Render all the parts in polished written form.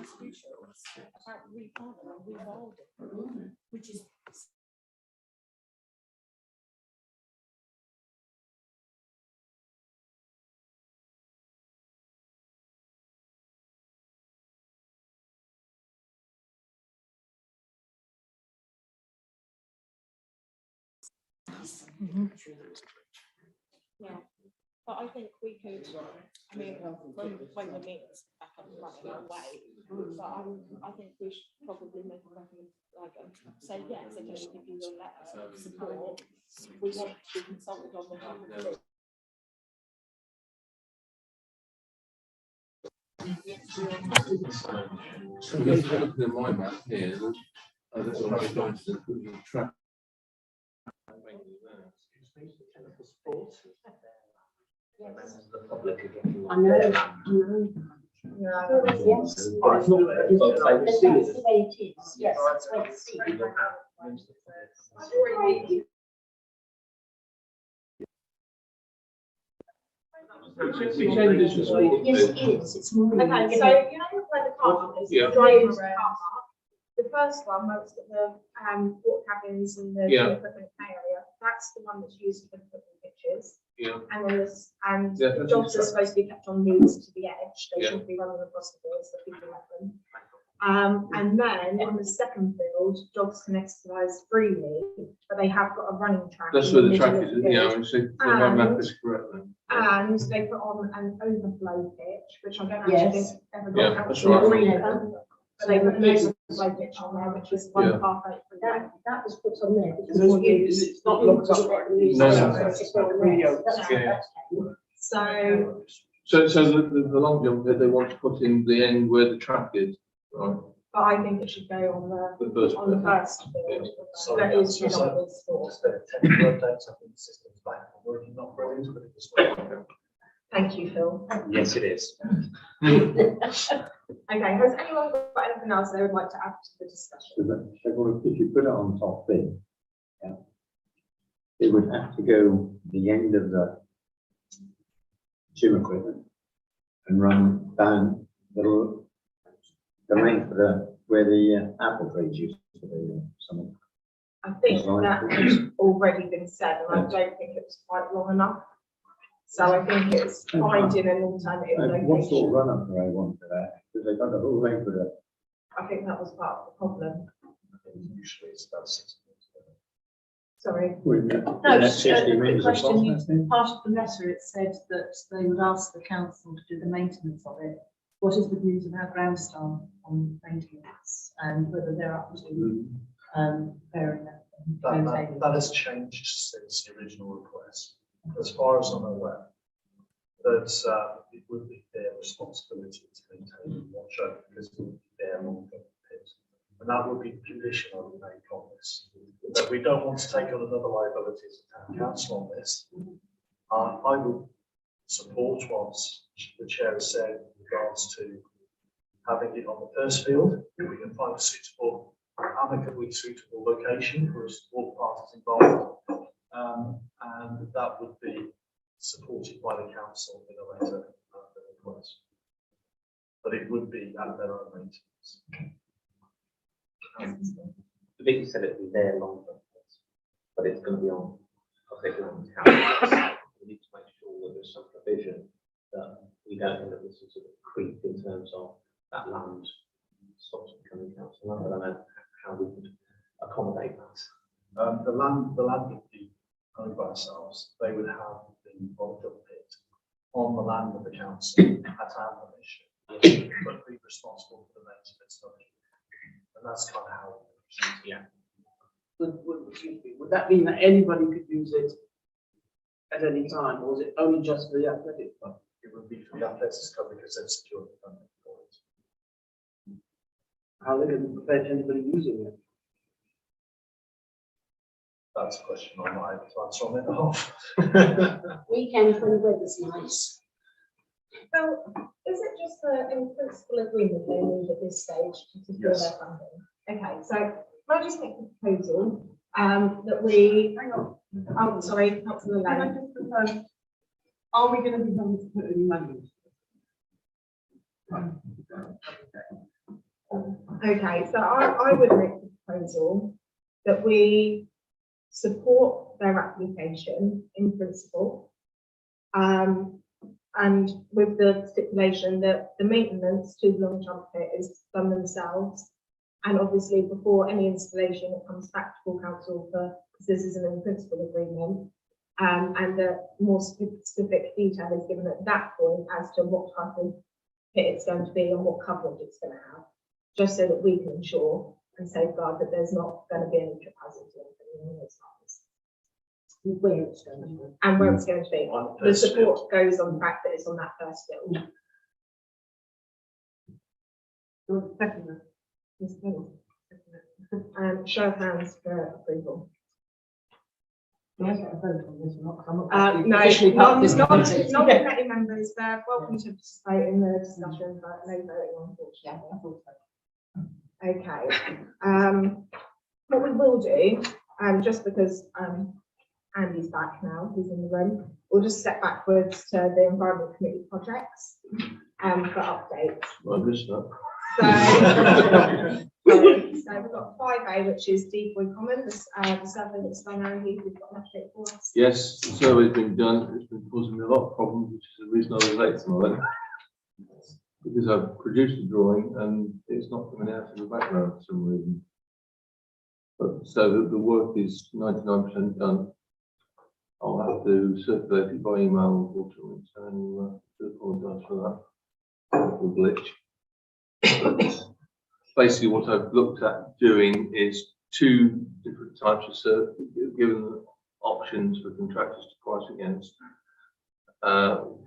constitutions about replanting and rewilding, which is yeah. But I think we could, I mean, when the meeting's back up and running away, but I think we should probably make a recommendation, say, yes, okay, we'll give you your letter of support. We want to be consulted on the topic. So looking at my map here, that's what I'm going to the track. I know. Yes. That's the way it is. Yes, that's the way it's seen. Yes, it is. It's more. Okay, so you know where the car park is? Yeah. Drive car park. The first one, where it's got the water cabins and the equipment area, that's the one that's used for the football pitches. Yeah. And then the dogs are supposed to be kept on leads to the edge. They shouldn't be running across the field, so people let them. And then on the second field, dogs can exercise freely, but they have got a running track. That's where the track is, yeah. So my map is correct then. And they put on an overflow pitch, which I don't actually think ever got out that's to right. the but they put an overflow pitch on there, which is one half eight for that. That was put on there because it was used. It's not locked up right? So the long jump that they want to put in the end where the track is, right? But I think it should go on the first field. Sorry, That is just not this store. temporary updates. I think the system's back and working, not brilliant, but it's well. Thank you, Phil. Yes, it is. Okay, has anyone got anything else they would like to add to the discussion? If you put it on top thing, yeah, it would have to go the end of the gym equipment and run down the length of where the apple trees used to be or something. I think that has already been said, and I don't think it was quite long enough. So I think it's finding an alternative What sort location. of run up do I want for that? Because they got the whole length of it. I think that was part of the problem. Usually it's about 6 minutes. Sorry. No, just a quick question. Part of the letter, it said that they would ask the council to do the maintenance of it. What is the views of our ground staff on maintenance and whether they're up to bearing that? That has changed since the original request. As far as I'm aware, that it would be their responsibility to maintain and watch over because it would be their long-term pit. And that would be the condition I would make on this. That we don't want to take on another liability as a town council on this. I would support what the chair has said in regards to having it on the first field. If we can find a suitable, amicably suitable location for us, all parties involved. And that would be supported by the council in a letter request. But it would be at their own maintenance. I think you said it was their long term, but it's going to be on, I think, on the council. We need to make sure that there's some provision that we don't end up with some sort of creep in terms of that land stops becoming council. I don't know how we could accommodate that. The land would be owned by ourselves. They would have the bogged up pit on the land of the council at our permission, but be responsible for the maintenance of it. And that's kind of how it works. Yeah. Would that mean that anybody could use it at any time, or is it only just for the athletic club? It would be for the athletics club because they've secured the funding for it. How are they going to prevent anybody using it? That's a question I'm not able to answer on their behalf. Weekend when the weather's nice. So is it just the in principle agreement they need at this stage to secure their funding? Okay, so can I just make a proposal that we hang on. Oh, sorry, Councillor Can I Lang. just confirm, are we going to be having to put any money into it? Okay, so I would make the proposal that we support their application in principle. And with the stipulation that the maintenance to the long jump pit is done themselves. And obviously before any installation, it comes back to full council for, because this is an in principle agreement. And the more specific detail is given at that point as to what type of pit it's going to be and what coverage it's going to have, just so that we can ensure and safeguard that there's not going to be any trip hazards or anything along those lines. Where it's going to be. And where it's going to be. On The first field. support goes on the fact that it's on that first field. Show of hands for approval. Do I get a vote on this or not? 'Cause I'm not No, actually officially part of this committee. non-committee members, they're welcome to participate in the discussion, but no voting Yeah, unfortunately. I thought so. Okay, what we will do, just because, Andy's back now, he's in the room, we'll just step backwards to the Environment Committee projects, for updates. Well, good stuff. So, so we've got 5A, which is Decoy Common, the survey that's done, Andy, we've got an update for us. Yes, the survey's been done. It's been causing me a lot of problems, which is the reason I was late tonight. Because I've produced a drawing and it's not coming out in the background for some reason. But so the work is 99% done. I'll have to circulate it by email, unfortunately, so I do apologise for that. Little glitch. But basically, what I've looked at doing is 2 different types of survey, given options for contractors to price against.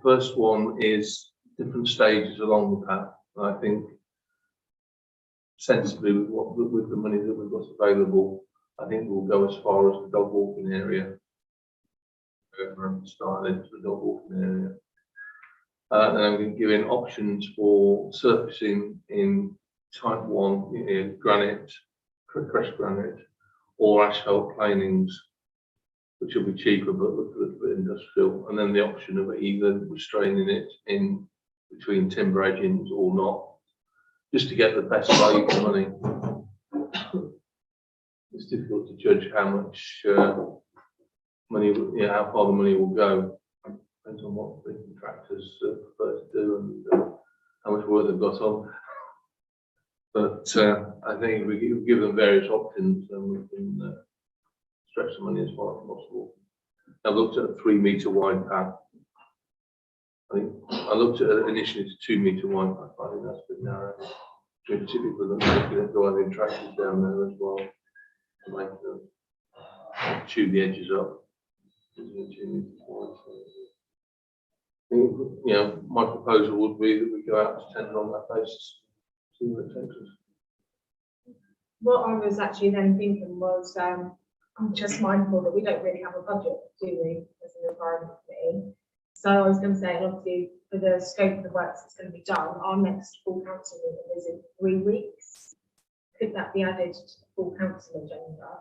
First one is different stages along the path. And I think sensibly with the money that we've got available, I think we'll go as far as the dog walking area. Over and start into the dog walking area. And then we're giving options for surfacing in type 1, granite, crushed granite, or asphalt planings, which will be cheaper but look a little bit industrial. And then the option of either restraining it in between timber edgings or not, just to get the best value for money. It's difficult to judge how much money, how far the money will go. Depends on what the contractors prefer to do and how much work they've got on. But I think if we give them various options, then we can stretch the money as far as possible. I've looked at a 3-metre wide path. I think I looked at it initially to 2-metre wide path. I think that's a bit narrow. Particularly for them looking at driving tractors down there as well, to make them chew the edges up. I think, my proposal would be that we go out to tender on that basis, see where it takes us. What I was actually then thinking was, I'm just mindful that we don't really have a budget, do we, as an environment committee? So I was going to say, obviously, for the scope of the works that's going to be done, our next full council meeting is in 3 weeks. Could that be added to the full council agenda?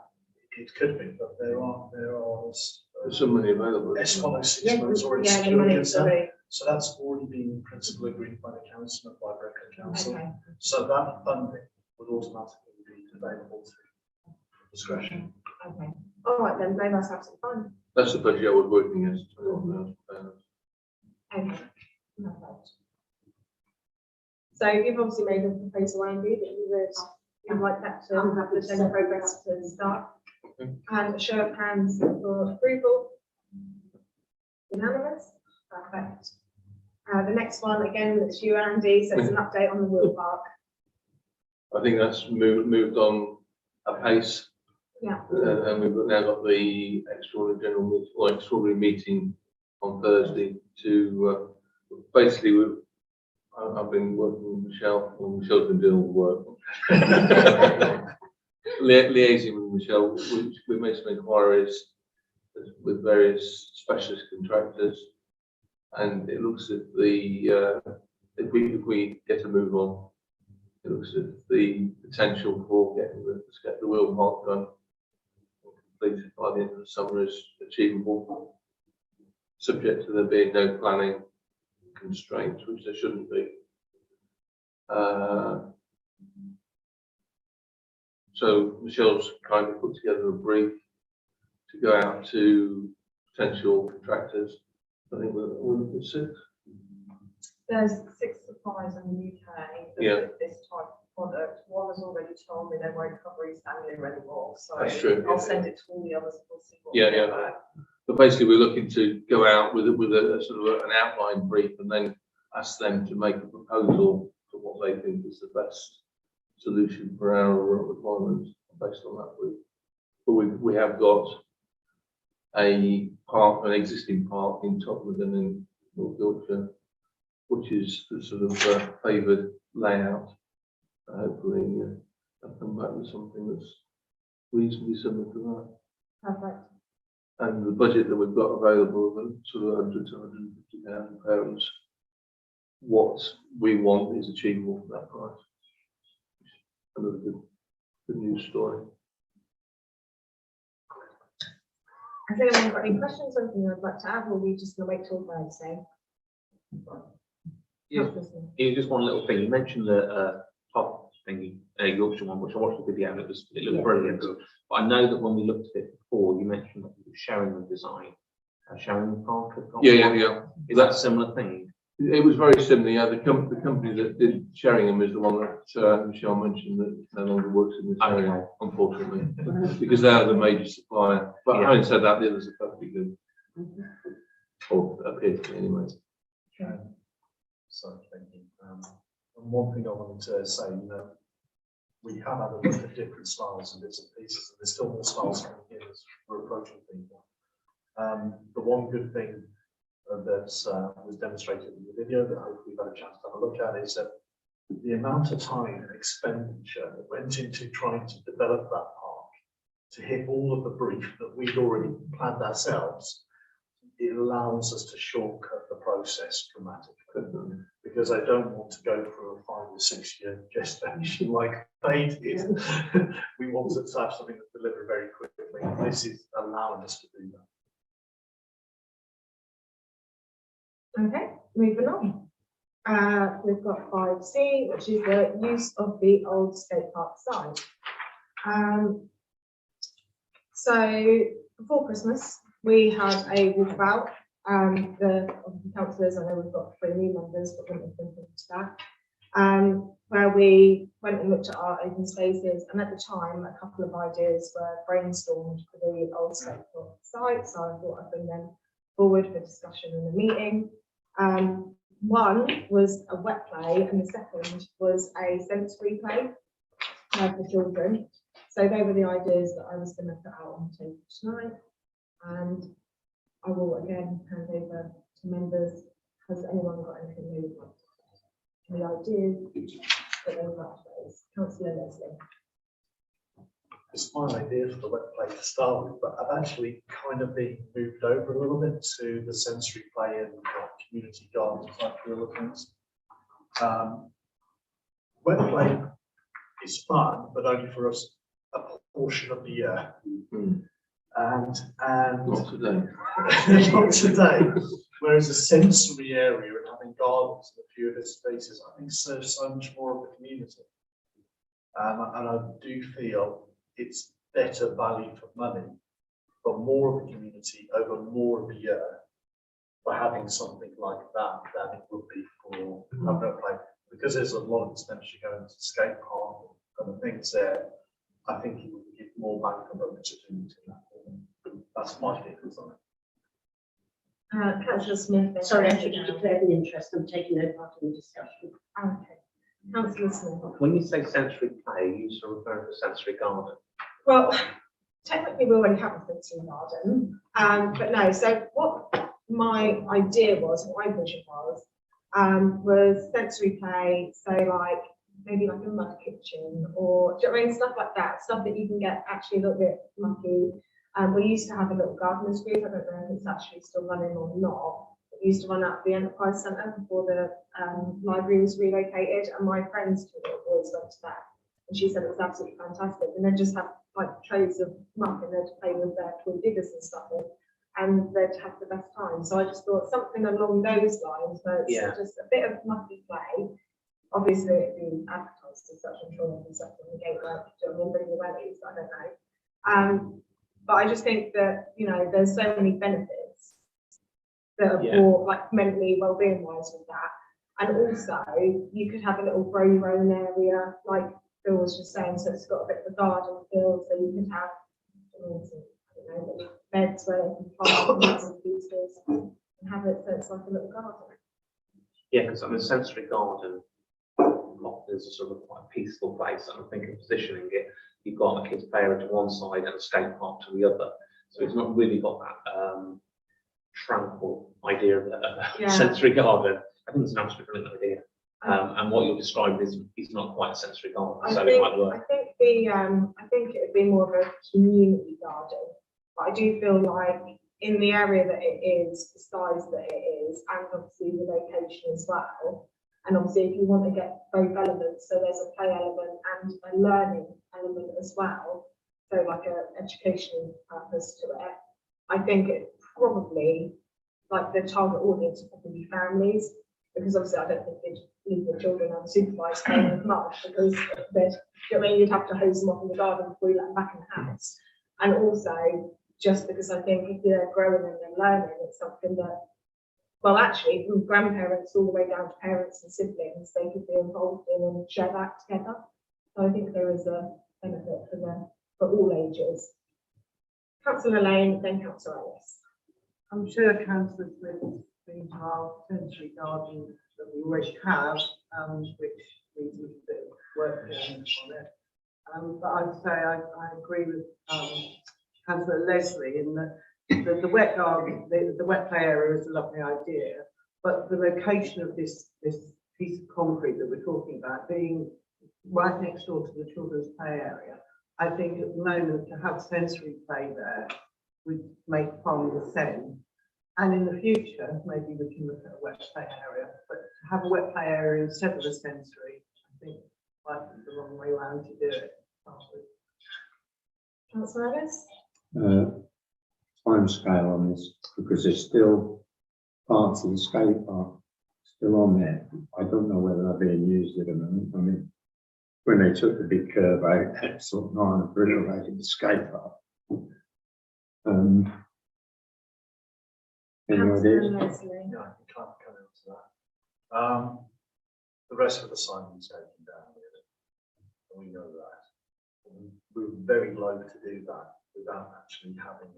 It could be, but there are There's some money available. S106 money is already Yeah, the secured, money against is that. already, So that's already been in principle agreed by the council and by Brecon Council. okay, So that funding would automatically be available through discretion. okay. All right then, no, that's absolutely fine. That's the budget I was working against. Okay, perfect. So you've obviously made a proposal, Andy, that you would like that to have the general progress to start. And a show of hands for approval. Unanimous, perfect. The next one, again, it's you, Andy, so it's an update on the wheel park. I think that's moved on apace. Yeah. And we've now got the extraordinary meeting on Thursday to basically I've been working with Michelle, well, Michelle's been doing all the work. Liaising with Michelle, we made some inquiries with various specialist contractors, and it looks at the if we get a move on, it looks at the potential for get the wheel park done and completed by the end of the summer is achievable, subject to there being no planning constraints, which there shouldn't be. So Michelle's kind of put together a brief to go out to potential contractors. I think we're looking at 6. There's 6 suppliers in the UK that Yeah. do this type of product. One has already told me they won't cover East Anglia anymore, so That's true. I'll send it to all the others and we'll see what. Yeah, we get yeah. back. But basically, we're looking to go out with a sort of an outline brief and then ask them to make a proposal for what they think is the best solution for our requirements based on that brief. But we have got a park, an existing park in Tottenham and in North Yorkshire, which is the sort of favoured layout. Hopefully, I'll come back with something that's reasonably similar to that. Perfect. And the budget that we've got available of sort of 100 to 150,000 pounds, what we want is achievable for that price. Another good news story. Has anyone got any questions or anything you'd like to add, or are we just going to wait till Thursday? Yeah, just one little thing. You mentioned the top thingy, Yorkshire one, which I watched the video and it looked Yeah. brilliant. But I know that when we looked at it before, you mentioned that you were showing the design, showing the park. Yeah. Is that a similar thing? It was very similar. Yeah, the company that did Sheringham is the one that Michelle mentioned that no longer works in this area, Okay. unfortunately, because they are the major supplier. But Yeah. having said that, the others are perfectly good, or appear to be anyway. So thinking, and one thing I wanted to say, we have had a look at different styles and bits and pieces, and there's still more styles coming in as we're approaching people. The one good thing that was demonstrated in the video that hopefully you've had a chance to have a look at is that the amount of time and expenditure that went into trying to develop that park to hit all of the brief that we'd already planned ourselves, it allows us to shortcut the process dramatically. Because I don't want to go through a 5 or 6 year gestation like they did. We wanted to have something that delivered very quickly. This is allowing us to do that. Okay, moving on. We've got 5C, which is the use of the old skate park site. So before Christmas, we had a walkabout. The councillors, I know we've got 3 new members, but wouldn't have been to that. Where we went and looked at our open spaces, and at the time, a couple of ideas were brainstormed for the old skate park site. So I thought I'd bring them forward for discussion in the meeting. One was a wet play, and the second was a sensory play for children. So they were the ideas that I was going to put out on the table tonight, and I will again hand over to members. Has anyone got anything they would like to say? Any ideas that they would like to raise? Councillor Leslie. It's my idea for the wet play to start with, but I've actually kind of been moved over a little bit to the sensory play and community garden type real things. Wet play is fun, but only for us a portion of the year. And Not today. not today. Whereas a sensory area and having gardens in a few of its spaces, I think serves so much more of the community. And I do feel it's better value for money for more of the community over more of the year for having something like that than it would be for wet play. Because there's a lot of expenditure going to skate park and the things there, I think it would give more bang for buck to do that. That's my feelings on it. Councillor Smith. Sorry, I should have declared an interest. I'm taking no part in the discussion. Okay. Councillor Smith. When you say sensory play, you sort of refer to sensory garden. Well, technically we already have a sensory garden, but no, so what my idea was, what my vision was sensory play, so like maybe like a mud kitchen or, do you know what I mean, stuff like that, stuff that you can get actually a little bit mucky. We used to have a little gardeners group, I don't know if it's actually still running or not. It used to run out of the Enterprise Centre before the library was relocated, and my friends always went to that. And she said it was absolutely fantastic. And they'd just have like trays of muck and they'd play with their toy diggers and stuff in, and they'd have the best time. So I just thought something along those lines, where it's just a bit of mucky play. Obviously it'd be advertised sites as such, I'm sure there'll be something in the gateway, to bring the wellies, I don't know. But I just think that, you know, there's so many benefits that are Yeah. brought, like mentally well-being wise with that. And also, you could have a little grow your own area, like Phil was just saying, so it's got a bit of a garden feel, so you could have, I don't know, little beds where they can plant bits and pieces and have it so it's like a little garden. Yeah, because I mean, sensory garden is a sort of quite peaceful place, and I think in positioning it, you've got a kids' play area to one side and a skate park to the other. So it's not really got that tranquil idea of a Yeah. sensory garden. I think it's an absolutely brilliant idea. And what you're describing is not quite a sensory garden, so it might work. I think it'd be more of a community garden. But I do feel like in the area that it is, the size that it is, and obviously the location as well. And obviously, if you want to get both elements, so there's a play element and a learning element as well, so like an educational purpose to it. I think it probably, like the target audience would probably be families, because obviously I don't think they'd leave the children unsupervised playing as much, because I mean, you'd have to hose them off in the garden before you let them back in the house. And also, just because I think if they're growing and they're learning, it's something that, well, actually, from grandparents all the way down to parents and siblings, they could be involved in and share that together. So I think there is a benefit for all ages. Councillor Lane, then Councillor Ellis. I'm sure councillors will been to our sensory garden that we already have, which needs a little bit of work on it. But I'd say I agree with Councillor Leslie in that the wet garden, the wet play area is a lovely idea, but the location of this piece of concrete that we're talking about being right next door to the children's play area, I think at the moment to have sensory play there would make far more sense. And in the future, maybe we can look at a wet play area, but to have a wet play area instead of a sensory, I think might be the wrong way around to do it. Councillor Ellis? Time scale on this, because there's still parts of the skate park still on there. I don't know whether they're being used at the moment. I mean, when they took the big curve out, that's sort of not obliterated the skate park. Any ideas? Councillor Leslie. Yeah, I can come into that. The rest of the sign is taken down, really. And we know that. We're very loath to do that without actually having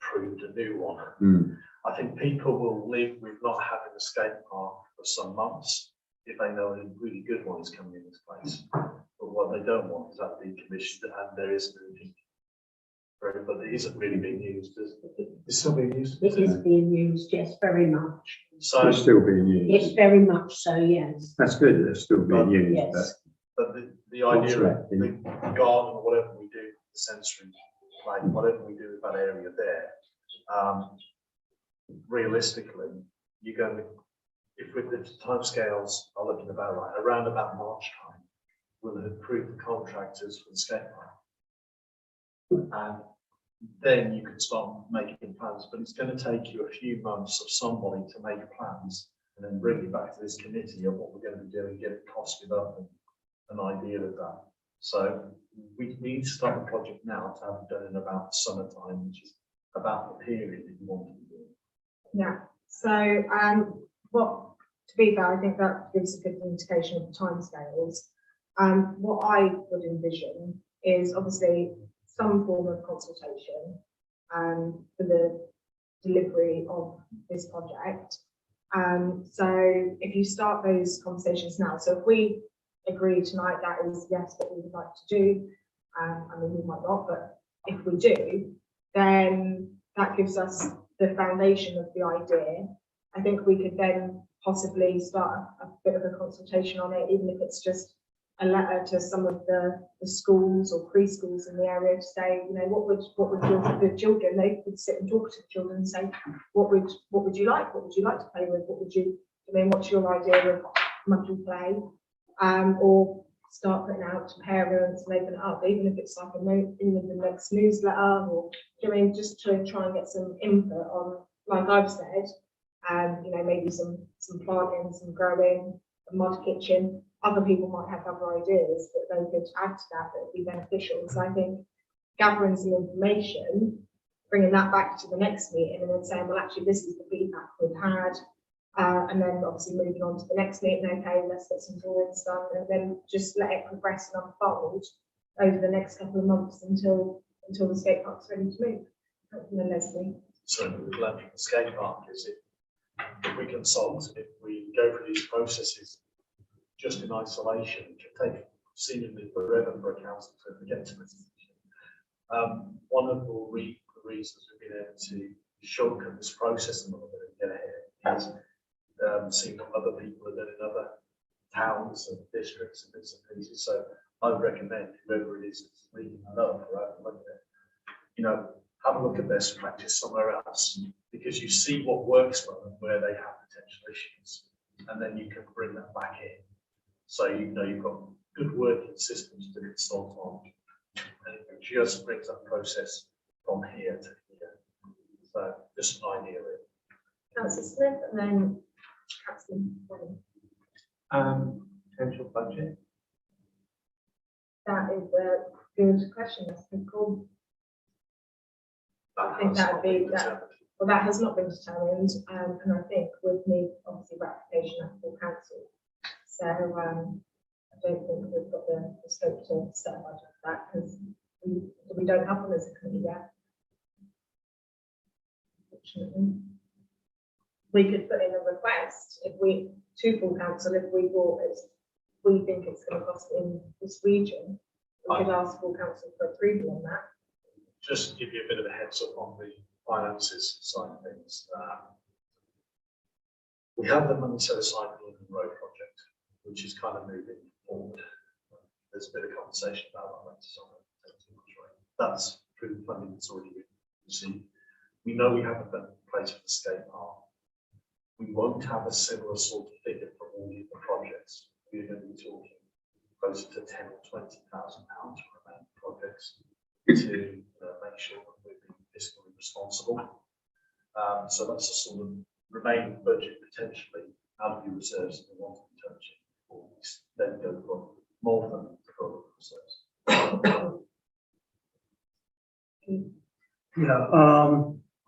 approved a new one. I think people will live with not having a skate park for some months if they know a really good one is coming in this place. But what they don't want is that decommissioned, and there isn't anything. But it isn't really being used, is it? It's still being used. It is being used, yes, very much. So, It's still being used. Yes, very much so, yes. That's good, they're still being used, Yes. but the idea of What's the garden or whatever we do, the sensory play, whatever we do with that area there, realistically, you're going to, if with the timescales are looking about right, around about March time, we'll have approved the contractors for the skate park. And then you can start making plans, but it's going to take you a few months of somebody to make plans and then bring it back to this committee of what we're going to be doing, get it costed up and an idea of that. So we need to start the project now to have it done in about summertime, which is about the period that you want to be doing. Yeah, so to be fair, I think that gives a good indication of the timescales. What I would envision is obviously some form of consultation for the delivery of this project. So if you start those conversations now, so if we agree tonight that is yes, what we would like to do, I mean we might not, but if we do, then that gives us the foundation of the idea. I think we could then possibly start a bit of a consultation on it, even if it's just a letter to some of the schools or preschools in the area to say, you know, what would the children, they could sit and talk to the children and say, what would you like? What would you like to play with? What would you, I mean, what's your idea of monthly play? Or start putting out to parents and open it up, even if it's like a note in the next newsletter, or I mean, just to try and get some input on, like I've said, you know, maybe some planting, some growing, a mud kitchen. Other people might have other ideas that they could add to that that would be beneficial. So I think gathering some information, bringing that back to the next meeting and then saying, well, actually, this is the feedback we've had. And then obviously moving on to the next meeting, okay, let's get some drawings done and then just let it progress and unfold over the next couple of months until the skate park's ready to move. And then Leslie. So we've learned from the skate park is if we consult, if we go through these processes just in isolation, it can take seemingly forever for a council to get to this. One of the reasons we've been able to shortcut this process a little bit and get ahead is seeing what other people are doing in other towns and districts and bits and pieces. So I would recommend whoever it is that's leading that up or overlooking it, have a look at best practice somewhere else, because you see what works for them, where they have potential issues, and then you can bring that back in. So you've got good working systems to consult on, and it just brings that process from here to here. So just an idea really. Councillor Smith and then Councillor Welling. Potential budget. That is a good question. That's a good call. I think that would be that. Well, that has not been determined, and I think would need obviously ratification at full council. So I don't think we've got the scope to set a budget for that because we don't have them as a committee yet. Unfortunately, we could put in a request to full council if we thought we think it's going to cost in this region. We could ask full council for approval on that. Just to give you a bit of a heads up on the finances side of things. We have the money set aside for the London Road project, which is kind of moving forward. There's a bit of conversation about that. That's through the funding that's already been received. We know we have a place for the skate park. We won't have a similar sort of figure for all the other projects. We're going to be talking closer to £10,000 or £20,000 for remaining projects to make sure that we're being fiscally responsible. So that's a sort of remaining budget potentially out of your reserves if we want to touch it, or then go for more than the reserves.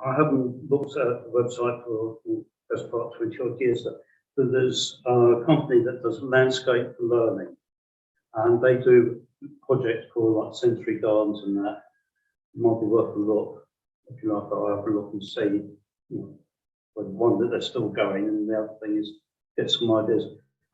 I haven't looked at the website for the best part of 20 odd years, but there's a company that does landscape learning, and they do projects for like Century Gardens and that. Might be worth a look if you like. I'll have a look and see. One that they're still going, and the other thing is get some ideas,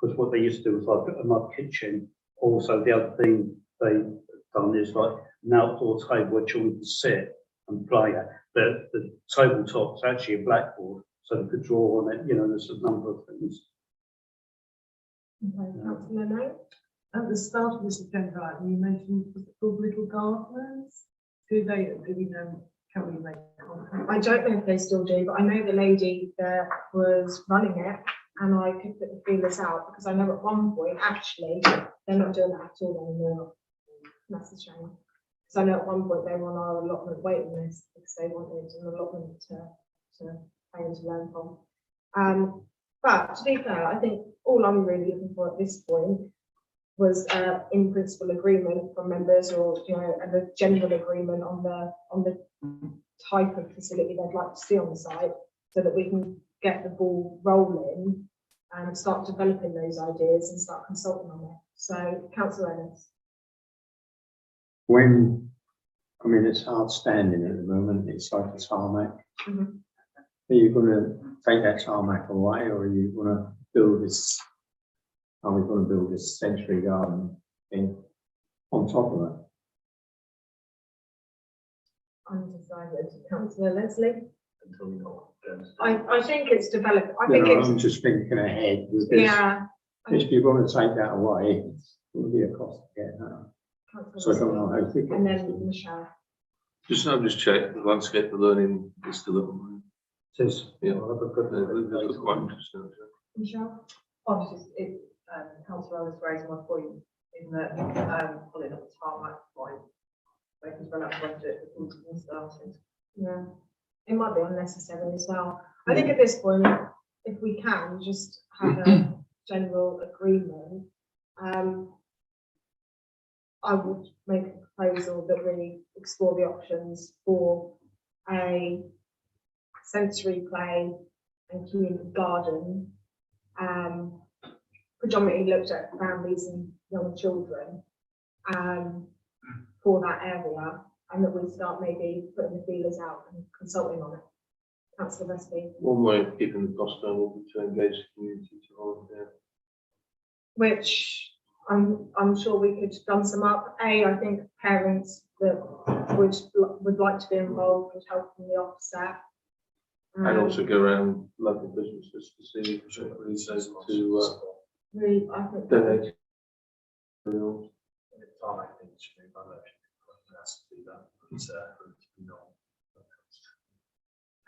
because what they used to do was like a mud kitchen. Also, the other thing they've done is like an outdoor table where children can sit and play at. The tabletop's actually a blackboard, so they could draw on it. There's a number of things. Okay, Councillor Knight. At the start of this agenda item, you mentioned the called Little Gardeners. Do we know, can we make contact? I don't know if they still do, but I know the lady that was running it, and I could put the feelers out because I know at one point actually they're not doing that at all anymore. That's a shame. Because I know at one point they were on our allotment waiting list because they wanted an allotment to pay and to learn from. But to be fair, I think all I'm really looking for at this point was in principle agreement from members, or and a general agreement on the type of facility they'd like to see on the site, so that we can get the ball rolling and start developing those ideas and start consulting on it. So, Councillor Ellis. It's hard standing at the moment. It's like a tarmac. Mhm. Are you going to take that tarmac away, or are you going to build this? Are we going to build this Century Garden thing on top of it? Undecided. Councillor Leslie. Until we know what goes. I think it's developed. I think it's I'm just thinking ahead. With this. yeah. If you're going to take that away, it will be a cost to get that. So I don't know how thick. And then Michelle. I'll just check the landscape of learning is still up. It is. Yeah. I'll have a good look. This looks quite interesting. Michelle. Councillor Ellis raised my point in that pulling up the tarmac point, making run out of budget and starting. Yeah, it might be unnecessary as well. I think at this point, if we can just have general agreement, I would make a proposal that we explore the options for a sensory play and community garden, predominantly looked at families and young children, for that area, and that we start maybe putting the feelers out and consulting on it. Councillor Westby. One way of keeping the cost down will be to engage the community to volunteer. Which I'm sure we could drum some up. I think parents that would like to be involved would help from the offset. And also go around local businesses to see to Really, I think donate. I think it should be managed. It has to be that. It's not.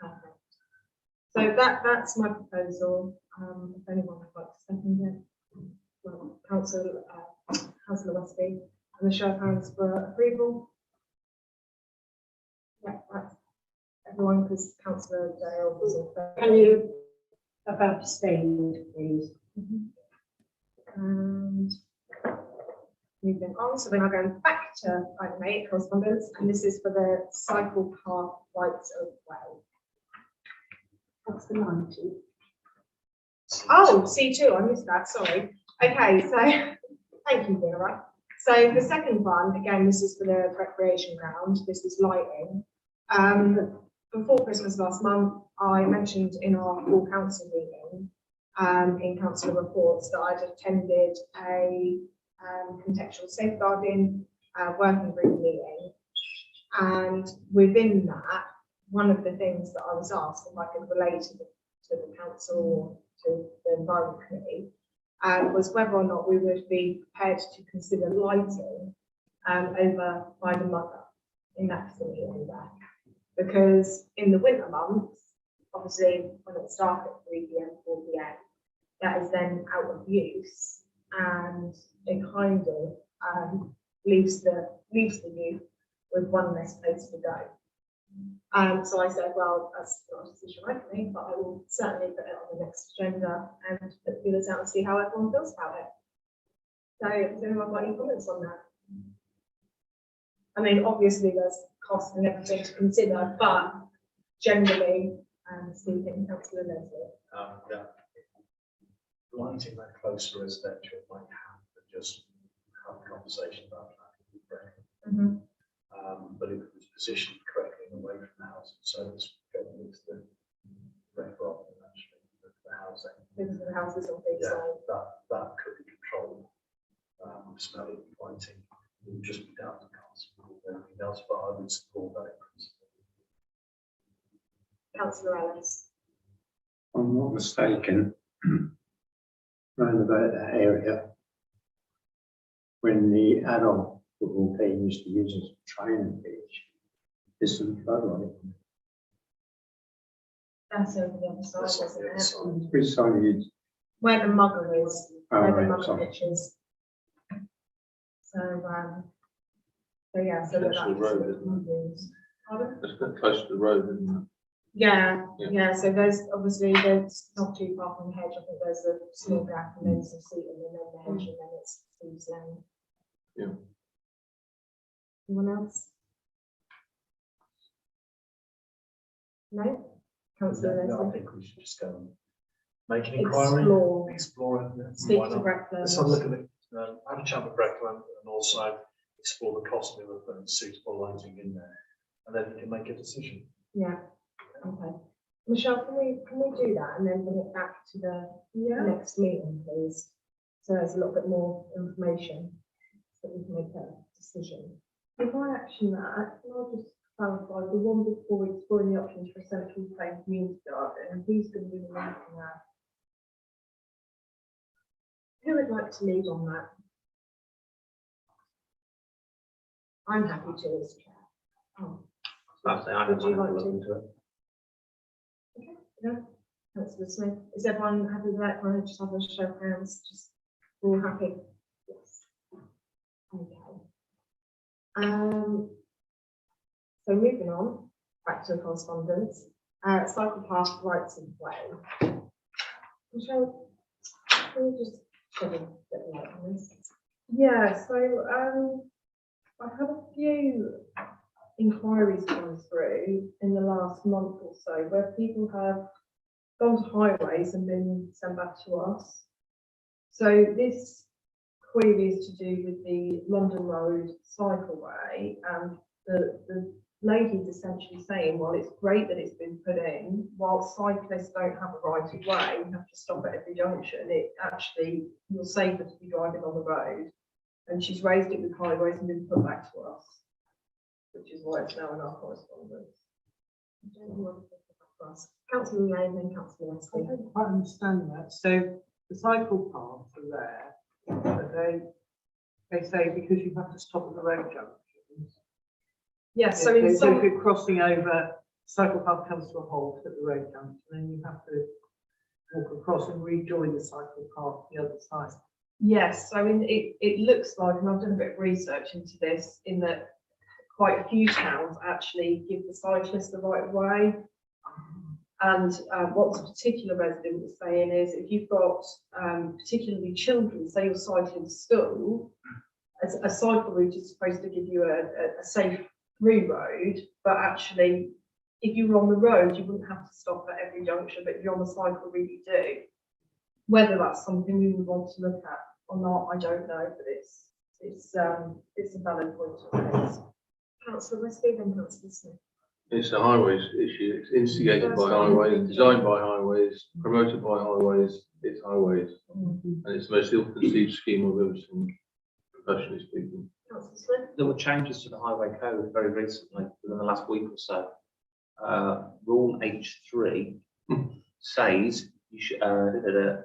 perfect. So that's my proposal. If anyone would like to second it, well, Councillor Westby, and the show of hands for approval. Yeah, that's everyone, because Councillor Dale was in favour. Can you abstain, please? And moving on, so we're now going back to item 8, correspondence, and this is for the cycle path rights of way. That's the 90. Oh, C2, I missed that, sorry. Okay, so thank you, Vera. So the second one, again, this is for the recreation ground. This is lighting. Before Christmas last month, I mentioned in our full council meeting, in council reports, that I'd attended a contextual safeguarding working group meeting. And within that, one of the things that I was asked if I could relate to the council or to the Environment Committee was whether or not we would be prepared to consider lighting over by the mother in that facility area. Because in the winter months, obviously when it starts at 3 p.m, 4 p.m, that is then out of use, and it kind of leaves the youth with one less place to go. So I said, well, that's not a decision I can make, but I will certainly put it on the next agenda and put the feelers out and see how everyone feels about it. So, has anyone got any comments on that? I mean, obviously there's cost and everything to consider, but generally, speaking, Councillor Leslie. Yeah. Lighting that close to residential might have to just have a conversation about that. But if it was positioned correctly and away from the house, so it's going into the rec rather than actually the housing. Because the house is on big side. That could be controlled. Smelling, lighting, it would just be down to council or anything else, but I would support that in principle. Councillor Ellis. If I'm not mistaken, round about that area, when the adult football team used to use as a training pitch, there's some floodlight. That's over the other side, That's on the other isn't it? side. Which side is? Where the mugger is, Oh, where the right, mugger sorry. pitch is. So yeah, so Close that to the road, isn't used. Pardon? It's not close to the road, isn't it? Yeah, Yeah. yeah, so there's obviously, there's not too far from the hedge, I think there's a small gap and then some seating and then the hedge and then it's Steve's Lane. Yeah. Anyone else? No? Councillor No, I Leslie? think we should just go and make an inquiry, explore it. and Speak why to not? Breckland. Let's have a look at it, have a chat with Breckland and also explore the cost of putting suitable lighting in there. And then you can make a decision. Yeah, okay. Michelle, can we do that and then bring it back to the next meeting, please? So there's a little bit more information so that we can make a decision. If I action that, can I just clarify the one before exploring the options for central plane community garden, who's going to be leading that? Who would like to lead on that? I'm happy to as chair. Oh, I'd say I Would don't you mind like looking to? to it. okay, yeah. Councillor Smith, is everyone happy with that? Want to just have a show of hands? Just all happy? Yes. Okay. So moving on, back to the correspondence. Cycle path rights of way. Michelle, Can we just shed a bit of light on this? Yeah, so I've had a few inquiries come through in the last month or so where people have gone to highways and been sent back to us. So this query is to do with the London Road cycleway, and the lady's essentially saying, well, it's great that it's been put in, while cyclists don't have a right of way, you have to stop at every junction, it actually, you're safer to be driving on the road. And she's raised it with highways and been put back to us, which is why it's now in our correspondence. Councillor May and then Councillor I Leslie. don't quite understand that. So the cycle paths are there, but they say because you have to stop at the road junctions. Yes, so in if some, you're crossing over, cycle path comes to a halt at the road junction, and you have to walk across and rejoin the cycle path the other side. yes, so in, it looks like, and I've done a bit of research into this, in that quite a few towns actually give the cyclist the right of way. And what this particular resident was saying is, if you've got particularly children, say you're cycling to school, a cycle route is supposed to give you a safe through road, but actually, if you were on the road, you wouldn't have to stop at every junction, but if you're on the cycle route, you do. Whether that's something we would want to look at or not, I don't know, but it's a valid point to raise. Councillor Leslie, then Councillor Smith. It's a highways issue. It's instigated by highways, designed by highways, promoted by highways. It's highways, and it's the most ill-conceived scheme I've ever seen, professionally speaking. Councillor Smith. There were changes to the highway code very recently, within the last week or so. Rule H3 says you should, aimed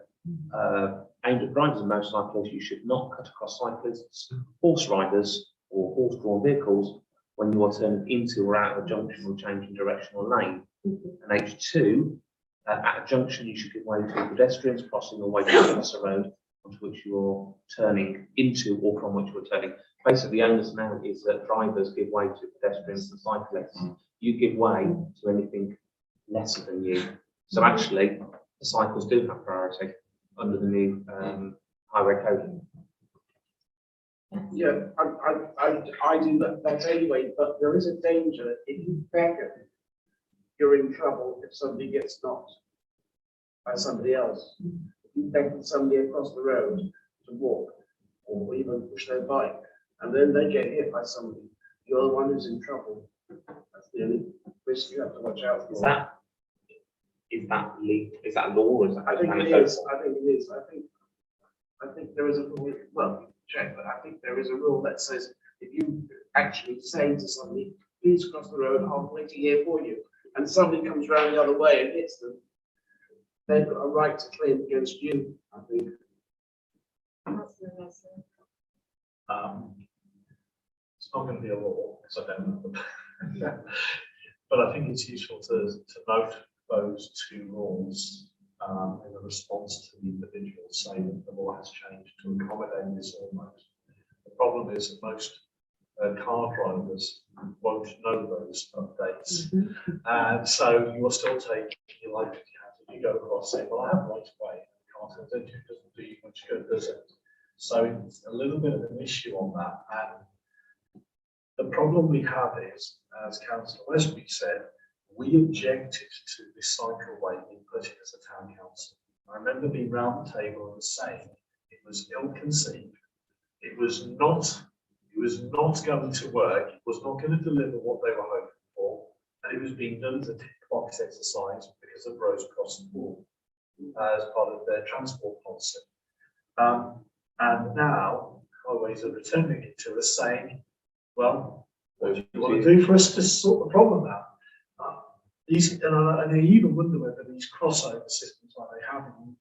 at drivers and motorcyclists, you should not cut across cyclists, horse riders, or horse-drawn vehicles when you are turning into or out of a junction or changing direction or lane. And H2, at a junction, you should give way to pedestrians crossing or waiting across the road onto which you're turning into or from which you're turning. Basically, the onus now is that drivers give way to pedestrians and cyclists. You give way to anything lesser than you. So actually, the cycles do have priority under the new highway code. Yeah, I do that anyway, but there is a danger if you beckon, you're in trouble if somebody gets knocked by somebody else. If you beckon somebody across the road to walk or even push their bike, and then they get hit by somebody, you're the one who's in trouble. That's the only risk you have to watch out for. Is that law or is that? I think it is. I think it is. I think there is a rule. Well, check, but I think there is a rule that says if you actually say to somebody, "Please cross the road, I'm waiting here for you," and somebody comes round the other way and hits them, they've got a right to claim against you. I think. Councillor Leslie. It's not going to be a law, because I don't know. But I think it's useful to note those two laws in a response to the individual saying that the law has changed to accommodate this almost. The problem is that most car drivers won't know those updates. And so you'll still take your life account if you go across saying, well, I have right away. Car turns into it doesn't do you much good, does it? So it's a little bit of an issue on that. And the problem we have is, as Councillor Westby said, we objected to this cycleway being put in as a town council. I remember being round the table and saying it was ill-conceived. It was not going to work. It was not going to deliver what they were hoping for, and it was being done as a tick box exercise because of roads across the board as part of their transport policy. And now highways are returning it to us saying, well, what do you want to do for us to sort the problem out? And I even wonder whether these crossover systems like they have in,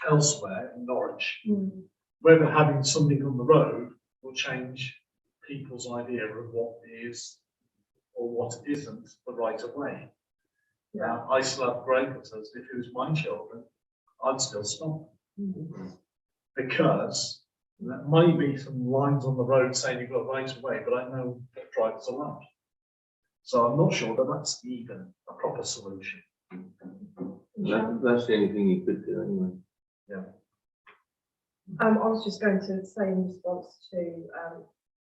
elsewhere in Norwich, whether having something on the road will change people's idea of what is or what isn't the right of way. I still have breakers. If it was my children, I'd still stop. Because there might be some lines on the road saying you've got right of way, but I know that drivers are right. So I'm not sure that that's even a proper solution. That's the only thing you could do anyway. I was just going to say in response to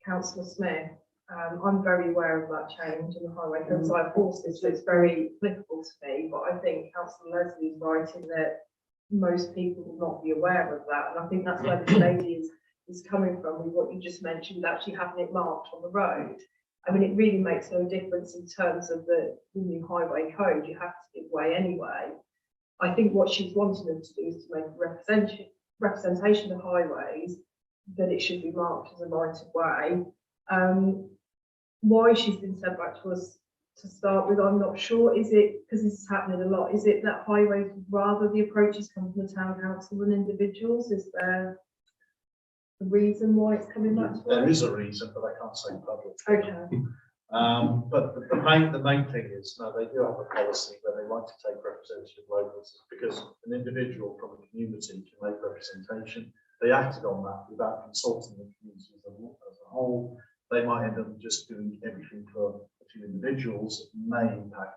councillor Smith, I'm very aware of that change in the highway code, so I've horses, so it's very applicable to me, but I think councillor Leslie is right in that most people will not be aware of that, and I think that's where this lady is coming from with what you just mentioned, actually having it marked on the road. I mean, it really makes no difference in terms of the new highway code, you have to give way anyway. I think what she's wanting them to do is to make a representation of highways that it should be marked as a right of way. Why she's been sent back to us to start with, I'm not sure. Is it because this is happening a lot? Is it that highways would rather the approaches come from the town council than individuals? Is there a reason why it's coming back to us? There is a reason, but I can't say publicly. Okay. But the main thing is, no, they do have a policy where they like to take representative locals because an individual from a community can make representation. They acted on that without consulting the community as a whole. They might end up just doing everything for a few individuals that may impact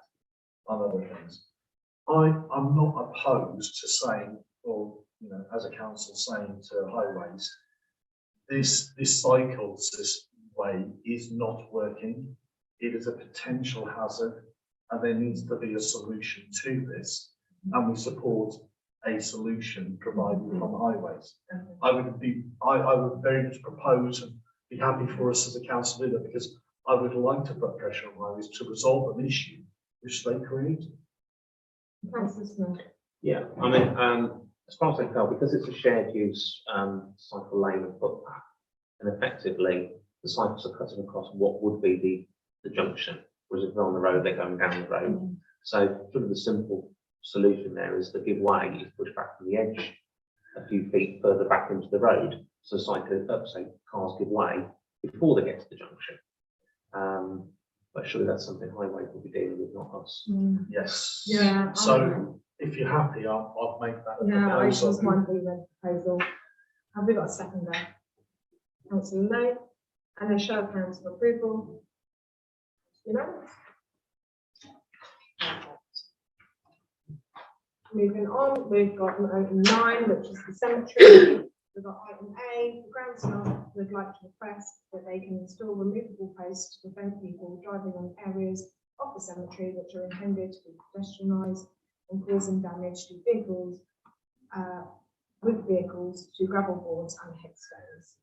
on other things. I'm not opposed to saying, or as a council saying to highways, this cycle way is not working. It is a potential hazard, and there needs to be a solution to this, and we support a solution provided from highways. I would very much propose and be happy for us as a council to do that, because I would like to put pressure on highways to resolve an issue which they create. Yeah, I mean, as far as I can tell, because it's a shared use cycle lane and footpath, and effectively the cycles are cutting across what would be the junction, whereas if they're on the road, they're going down the road. So sort of the simple solution there is to give way, is push back from the edge a few feet further back into the road, so cars give way before they get to the junction. But surely that's something highway will be dealing with, not us. Yes. Yeah. So if you're happy, I'll make that a Yeah, I proposal. just want to do the proposal. Have we got a second there? Councillor Lowe, and a show of hands for approval. Unanimous. Moving on, we've got an item 9, which is the cemetery. We've got item A, the ground staff would like to request that they can install removable posts to prevent people driving on areas of the cemetery which are intended to be pedestrianised and causing damage to vehicles, to gravel boards and headstones.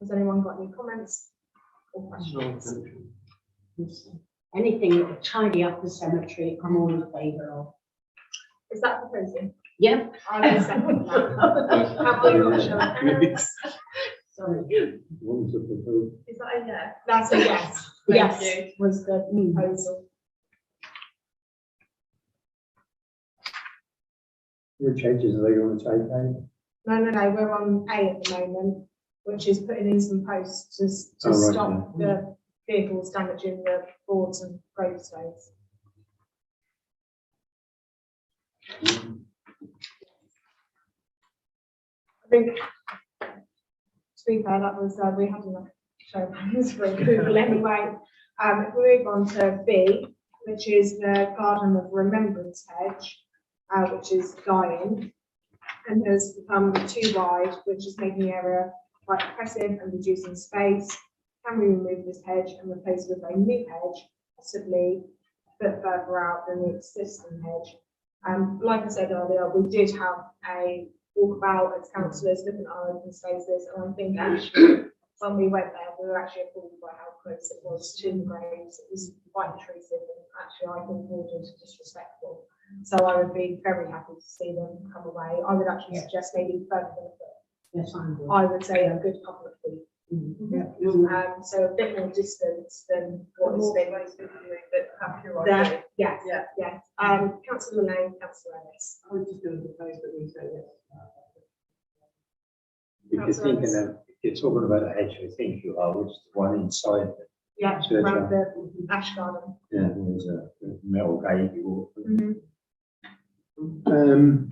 Has anyone got any comments or questions? Anything that would tidy up the cemetery, I'm all in favour of. Is that proposing? Yep. I will second that. Have we got a show of hands? Sorry. What was the proposal? Is that a yes? That's a yes. Yes. Thank you, was the proposal. What changes are they going to take, No, we're on A at the moment, which is putting in some posts to Oh, right, stop the vehicles damaging the boards and gravestones. I think, to be fair, that was, we had enough show of hands for approval anyway. If we move on to B, which is the Garden of Remembrance hedge, which is dying and has become too wide, which is making the area quite oppressive and reducing space. Can we remove this hedge and replace it with a new hedge, possibly a bit further out than the existing hedge? Like I said earlier, we did have a walkabout as councillors looking at our open spaces, and I think actually when we went there, we were actually appalled by how close it was to the graves. It was quite intrusive, and actually I think bordered disrespectful. So I would be very happy to see them come away. I would actually suggest maybe further than a foot. Yes, I'm good. I would say a good couple of feet. So a bit more distance than what has been. There, yes, yes. Councillor Lane, Councillor Ellis. I was just going to propose that we say yes. If you're thinking of, if you're talking about a hedge, I think you are, which is the one inside the Yeah, church. around the ash garden. Yeah, there's a metal gate you walk through. Mhm.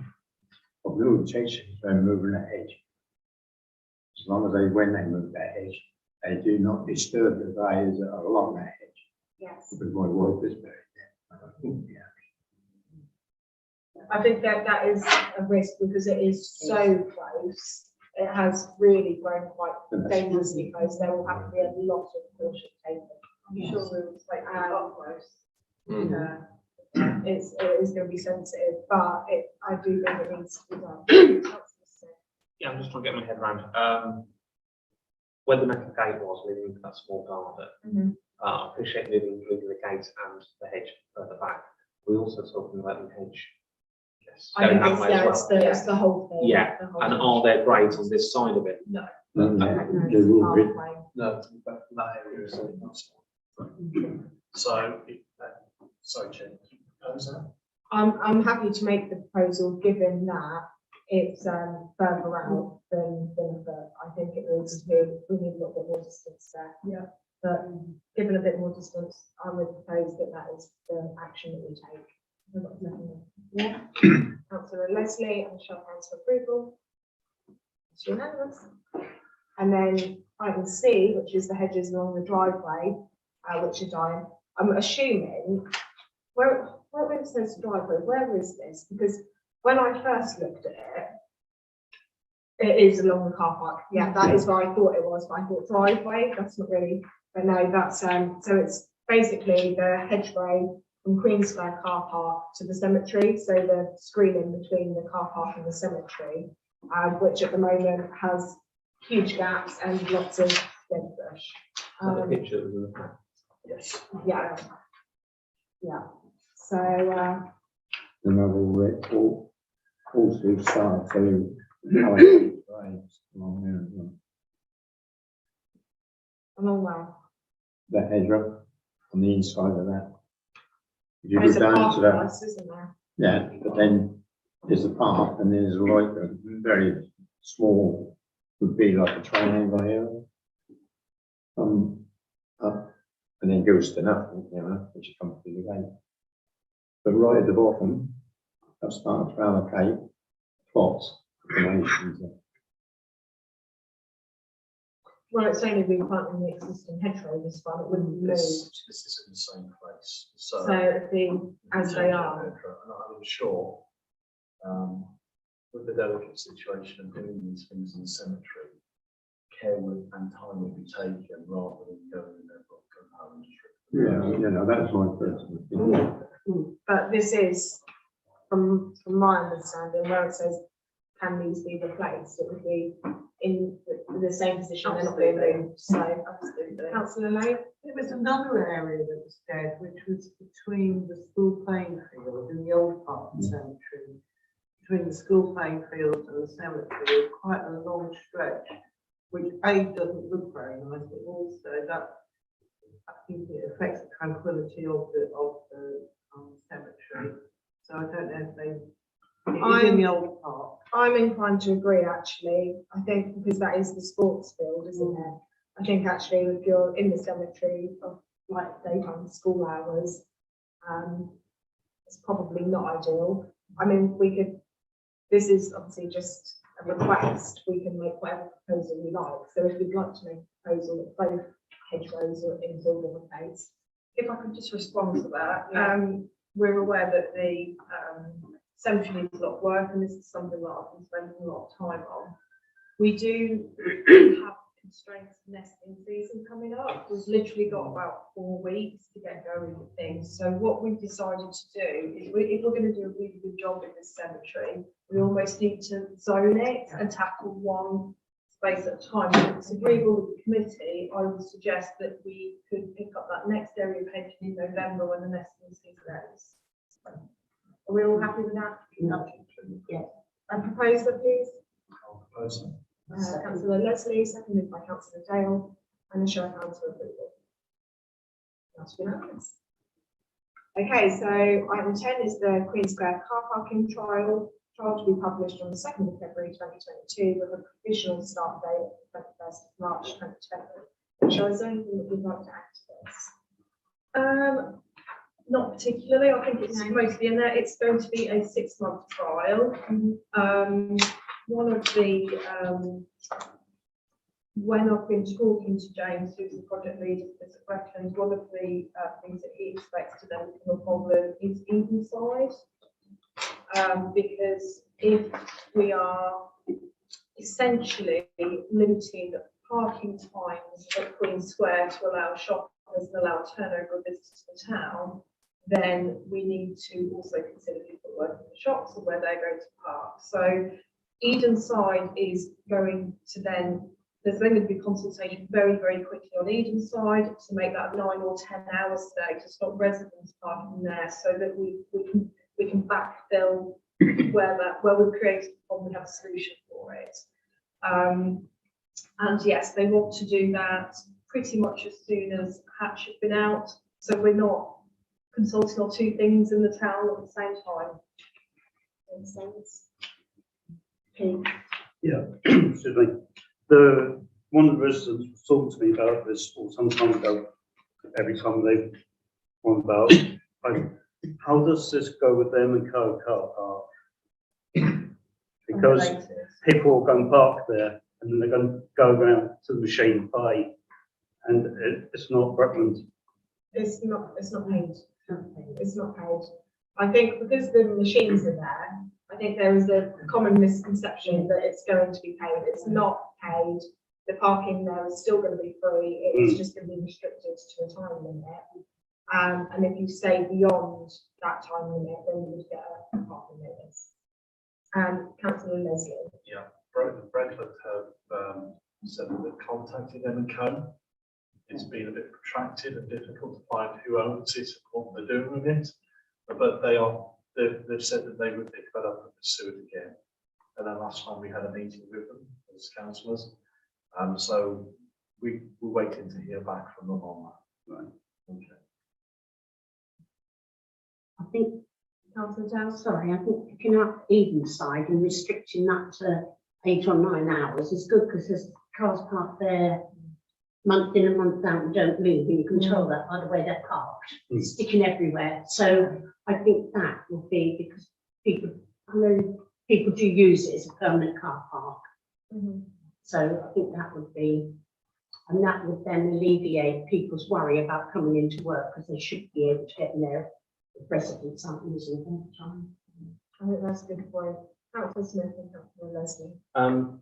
What we would change is when moving a hedge. As long as when they move that hedge, they do not disturb the values that are along that hedge. Yes. Because my wife is buried there. I think that is a risk because it is so close. It has really grown quite dangerously close. There will have to be a lot of caution taken. I'm sure we will take that up close. Mm. It is going to be sensitive, but I do think it needs to be done. Yeah, I'm just trying to get my head around, where the metal gate was leading into that small garden. I appreciate moving the gate and the hedge further back. We're also talking about the hedge. Yes, I going think that it's, way as yeah, well. it's the whole thing. Yeah, the whole And thing. are there grades on this side of it? No. No, Okay. there will be. Halfway. No, that area is not. So, sorry, Chair, propose that? I'm happy to make the proposal, given that it's further out than I think it was, we need a little bit more distance there. Yeah. But given a bit more distance, I would propose that is the action that we take. We've got nothing more. Yeah. Councillor Leslie and show hands for approval. It's unanimous. And then item C, which is the hedges along the driveway, which are dying. I'm assuming where it says driveway, where is this? Because when I first looked at it, it is along the car park. Yeah, that is where I thought it was, but I thought driveway, that's not really, but no, that's, so it's basically the hedgerow from Queen Square car park to the cemetery, so the screening between the car park and the cemetery, which at the moment has huge gaps and lots of dead bush. The picture of the Yes. Yeah. Yeah, so, And I've all through start to how it grades along there as well. along well. The hedgerow on the inside of that. If you There's go a down to park that, bus, isn't there? yeah, but then there's a park and there's like a very small, would be like a triangle here. Up, and then goes to nothing, you know, which you come through the gate. But right at the bottom, I've started to allocate plots for donations. Well, it's only been planted in the existing hedgerow, this one, it wouldn't be moved, This is in the same place, so. so it'd be as they are. And I'm sure, with the delicate situation of doing these things in the cemetery, care and time will be taken rather than going in there, but come home and just. Yeah, you know, that's my personal opinion. But this is, from my understanding, where it says, can these be replaced, it would be in the same position, they're not being moved, so. Councillor Lane? There was another area that was dead, which was between the school playing field and the old part of the cemetery. Between the school playing field and the cemetery, quite a long stretch, which doesn't look very nice, but also that I think it affects the tranquility of the cemetery. So I don't know if it's in the old part. I'm inclined to agree, actually. I think because that is the sports field, isn't it? I think actually if you're in the cemetery of like daytime school hours, it's probably not ideal. I mean, this is obviously just a request. We can make whatever proposal we like. So if you'd like to make a proposal that both hedgerows are in building replace. If I could just respond to that, Yeah. we're aware that the cemetery needs a lot of work, and this is something that I've been spending a lot of time on. We do have constraints of nesting season coming up. We've literally got about 4 weeks to get going with things. So what we've decided to do is, if we're going to do a really good job in this cemetery, we almost need to zone it and tackle one space at a time. If it's agreeable with the committee, I would suggest that we could pick up that next area of hedging in November when the nesting season ends. Are we all happy with that? Yeah. And proposer, please. I'll propose that. Councillor Leslie, seconded by Councillor Dale, and a show of hands for approval. That's unanimous. Okay, so item 10 is the Queen Square car parking trial to be published on the 2nd of February 2022 with a provisional start date of the 21st of March 2020. Shall I say anything that you'd like to add to this? Not particularly. I think it's mostly in there. It's going to be a 6-month trial. One of the, when I've been talking to James, who's the project leader for this questions, one of the things that he expects to then become a problem is inside. because if we are essentially limiting parking times at Queen Square to allow shoppers and allow turnover of visitors to the town, then we need to also consider people working in the shops or where they're going to park. So Eden side is going to then, there's then going to be consultation very, very quickly on Eden side to make that 9 or 10 hour stay to stop residents parking there, so that we can backfill where we've created a problem, we have a solution for it. And yes, they want to do that pretty much as soon as Hatch has been out, so we're not consulting on two things in the town at the same time. Makes sense? Okay. Yeah, excuse me. One of the residents was talking to me about this, or some time ago, every time they want about, how does this go with them and car park? Because people will go and park there and then they're going to go around to the machine and pay, and it's not recommended. It's not paid. It's not paid. I think because the machines are there, I think there is a common misconception that it's going to be paid. It's not paid. The parking there is still going to be free. It's just going to be restricted to a time limit. And if you stay beyond that time limit, then you would get a parking notice. Councillor Leslie. Yeah, Brentford have said that they've contacted M&Co. It's been a bit protracted and difficult to find who owns it and what they're doing with it. But they've said that they would pick that up and pursue it again. And then last time we had a meeting with them as councillors. So we're waiting to hear back from them on that. Right. Okay. I think, Councillor Downs. sorry, I think picking up Eden side and restricting that to 8 or 9 hours is good, because there's cars parked there month in and month out and don't move, and you control that by the way they're parked, sticking everywhere. So I think that would be, because I know people do use it as a permanent car park. So I think that would be, and that would then alleviate people's worry about coming into work, because they should be able to get in there if residents aren't using it all the time. I think that's a good point. Councillor Smith and Councillor Leslie.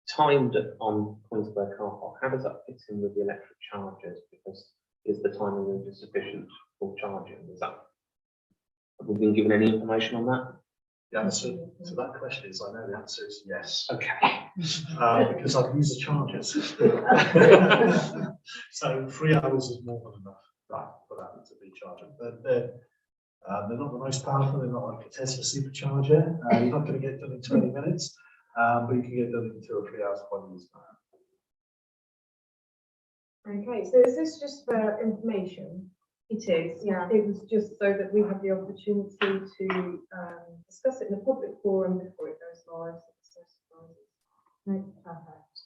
Timed on Queen Square car park, how does that fit in with the electric charges? Because is the timing window sufficient for charging? Is that, have we been given any information on that? The answer to that question is, I know the answer is yes. Okay. Because I've used the chargers. So 3 hours is more than enough, right, for that to be charged. They're not the most powerful, they're not like a Tesla supercharger. You're not going to get done in 20 minutes, but you can get done in 2 or 3 hours by use time. Okay, so is this just for information? It is, yeah. It was just so that we have the opportunity to discuss it in a public forum before it goes live. No, perfect.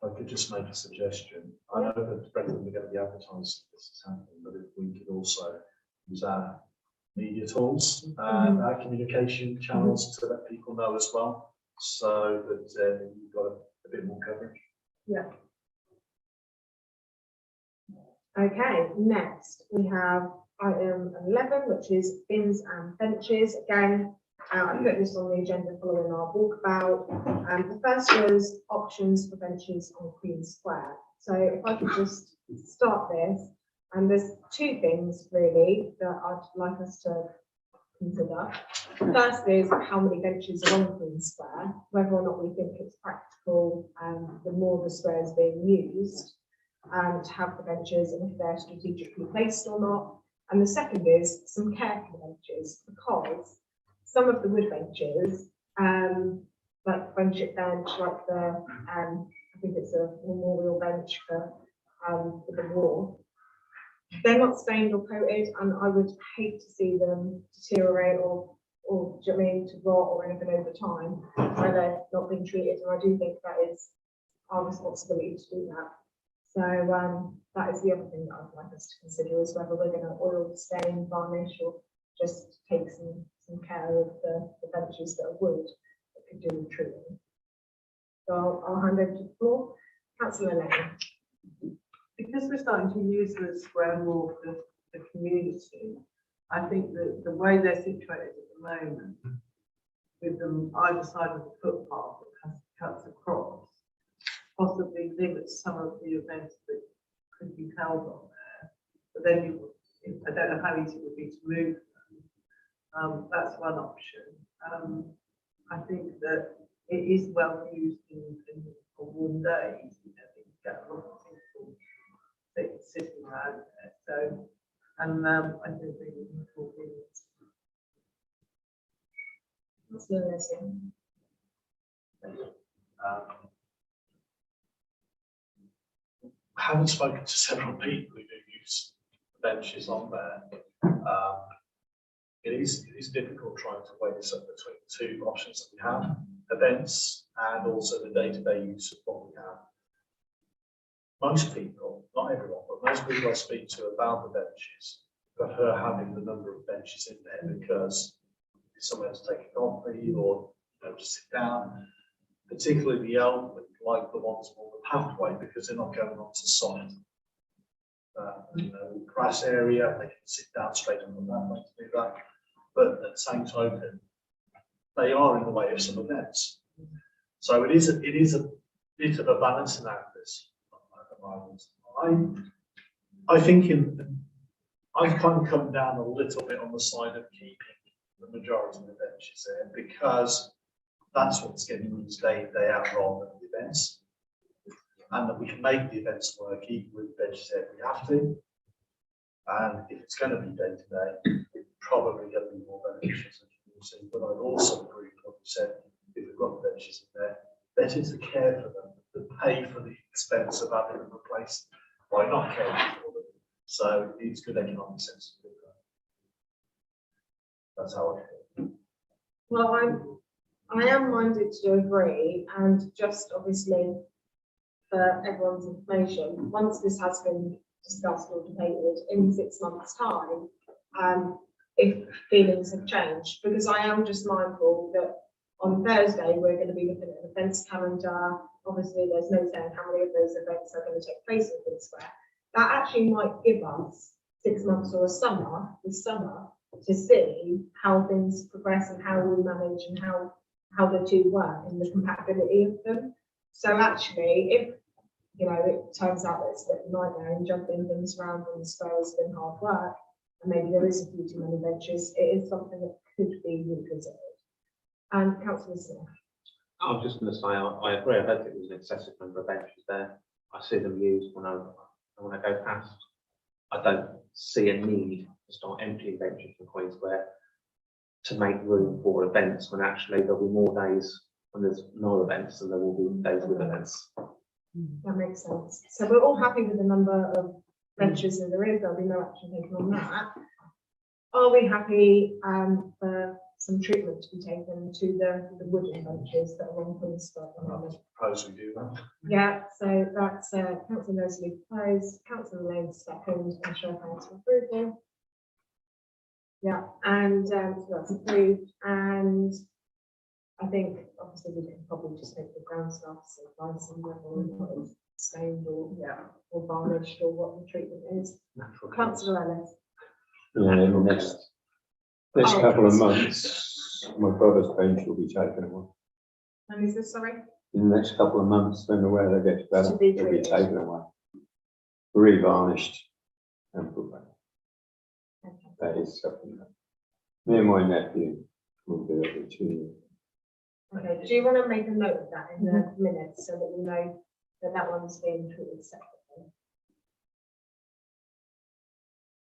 I could just make a suggestion. I know that Brendan, we're going to be advertising this is happening, but if we could also use our media tools and our communication channels to let people know as well, so that you've got a bit more coverage. Yeah. Okay, next we have item 11, which is bins and benches. Again, I put this on the agenda following our walkabout. The first was options for benches on Queen Square. So if I could just start this, and there's 2 things really that I'd like us to consider. The first is how many benches are on Queen Square, whether or not we think it's practical, the more the square is being used, to have the benches, and if they're strategically placed or not. And the second is some care for the benches, because some of the wood benches, like the friendship bench, like the, I think it's a memorial bench for the war, they're not stained or coated, and I would hate to see them deteriorate or do you know what I mean, to rot or anything over time, where they're not being treated. And I do think that is our responsibility to do that. So that is the other thing that I'd like us to consider, is whether we're going to oil, stain, varnish, or just take some care of the benches that are wood that could do with treatment. So I'll hand over to the floor. Councillor Lennon. Because we're starting to use the square more for the community, I think that the way they're situated at the moment, with them either side of the footpath that cuts across, possibly limit some of the events that could be held on there. But then I don't know how easy it would be to move them. That's one option. I think that it is well used on warm days. You get a lot of people sitting around there. So, and I think they would talk in. Having spoken to several people who do use benches on there, it is difficult trying to weigh this up between two options that we have, events and also the day-to-day use of what we have. Most people, not everyone, but most people I speak to about the benches prefer having the number of benches in there because it's somewhere to take a coffee or to sit down. Particularly the elderly like the ones on the pathway because they're not going onto soft, grass area. They can sit down straight on the pathway to do that. But at the same token, they are in the way of some events. So it is a bit of a balancing act. This at the moment. I think I've kind of come down a little bit on the side of keeping the majority of the benches there because that's what's getting used day in, day out rather than the events. And that we can make the events work even with benches there if we have to. And if it's going to be day to day, it's probably going to be more beneficial as you can see. But I'd also agree with what you said, if we've got the benches in there, better to care for them than pay for the expense of having them replaced by not caring for them. So it's good economic sense to do that. That's how I feel. Well, I am minded to agree, and just obviously for everyone's information, once this has been discussed or debated in 6 months' time, if feelings have changed, because I am just mindful that on Thursday we're going to be looking at an events calendar. Obviously, there's no saying how many of those events are going to take place in Queen Square. That actually might give us 6 months or a summer, this summer, to see how things progress and how we manage and how the two work and the compatibility of them. So actually, if it turns out that it's a bit of a nightmare and jumping things around on the square has been hard work, and maybe there is a few too many benches, it is something that could be revisited. And Councillor Smith. I was just going to say, I agree. I don't think there's an excessive number of benches there. I see them used when I go past. I don't see a need to start emptying benches in Queen Square to make room for events when actually there'll be more days when there's no events than there will be days with events. That makes sense. So we're all happy with the number of benches that there is. There'll be no action taken on that. Are we happy for some treatment to be taken to the wooden benches that are on Queen Square? I propose we do that. Yeah, so that's Councillor Leslie proposed, Councillor Lane second, and show of hands for approval. Yeah, and so that's approved, and I think obviously we can probably just make the ground stuff, so find some level of what is stained or varnished or what the treatment is. Natural Councillor Ellis. Yeah, in the next couple of months, my brother's bench will be taken away. And is this, sorry? In the next couple of months, when the weather gets better, To be it'll be treated. taken away, revarnished and put back. Okay. That is something that me and my nephew will do every 2 years. Okay, do you want to make a note of that in the minutes so that we know that that one's being treated separately?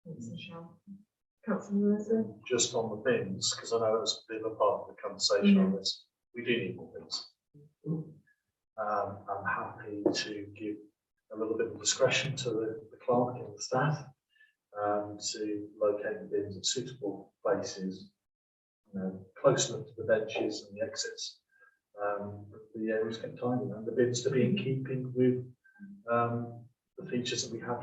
Thanks, Michelle. Councillor Leslie? Just on the bins, because I know it was a bit of a part of the conversation on this, we do need more bins. I'm happy to give a little bit of discretion to the clerk and the staff to locate the bins at suitable places, close enough to the benches and the exits. The areas get tidy and the bins to be in keeping with the features that we have.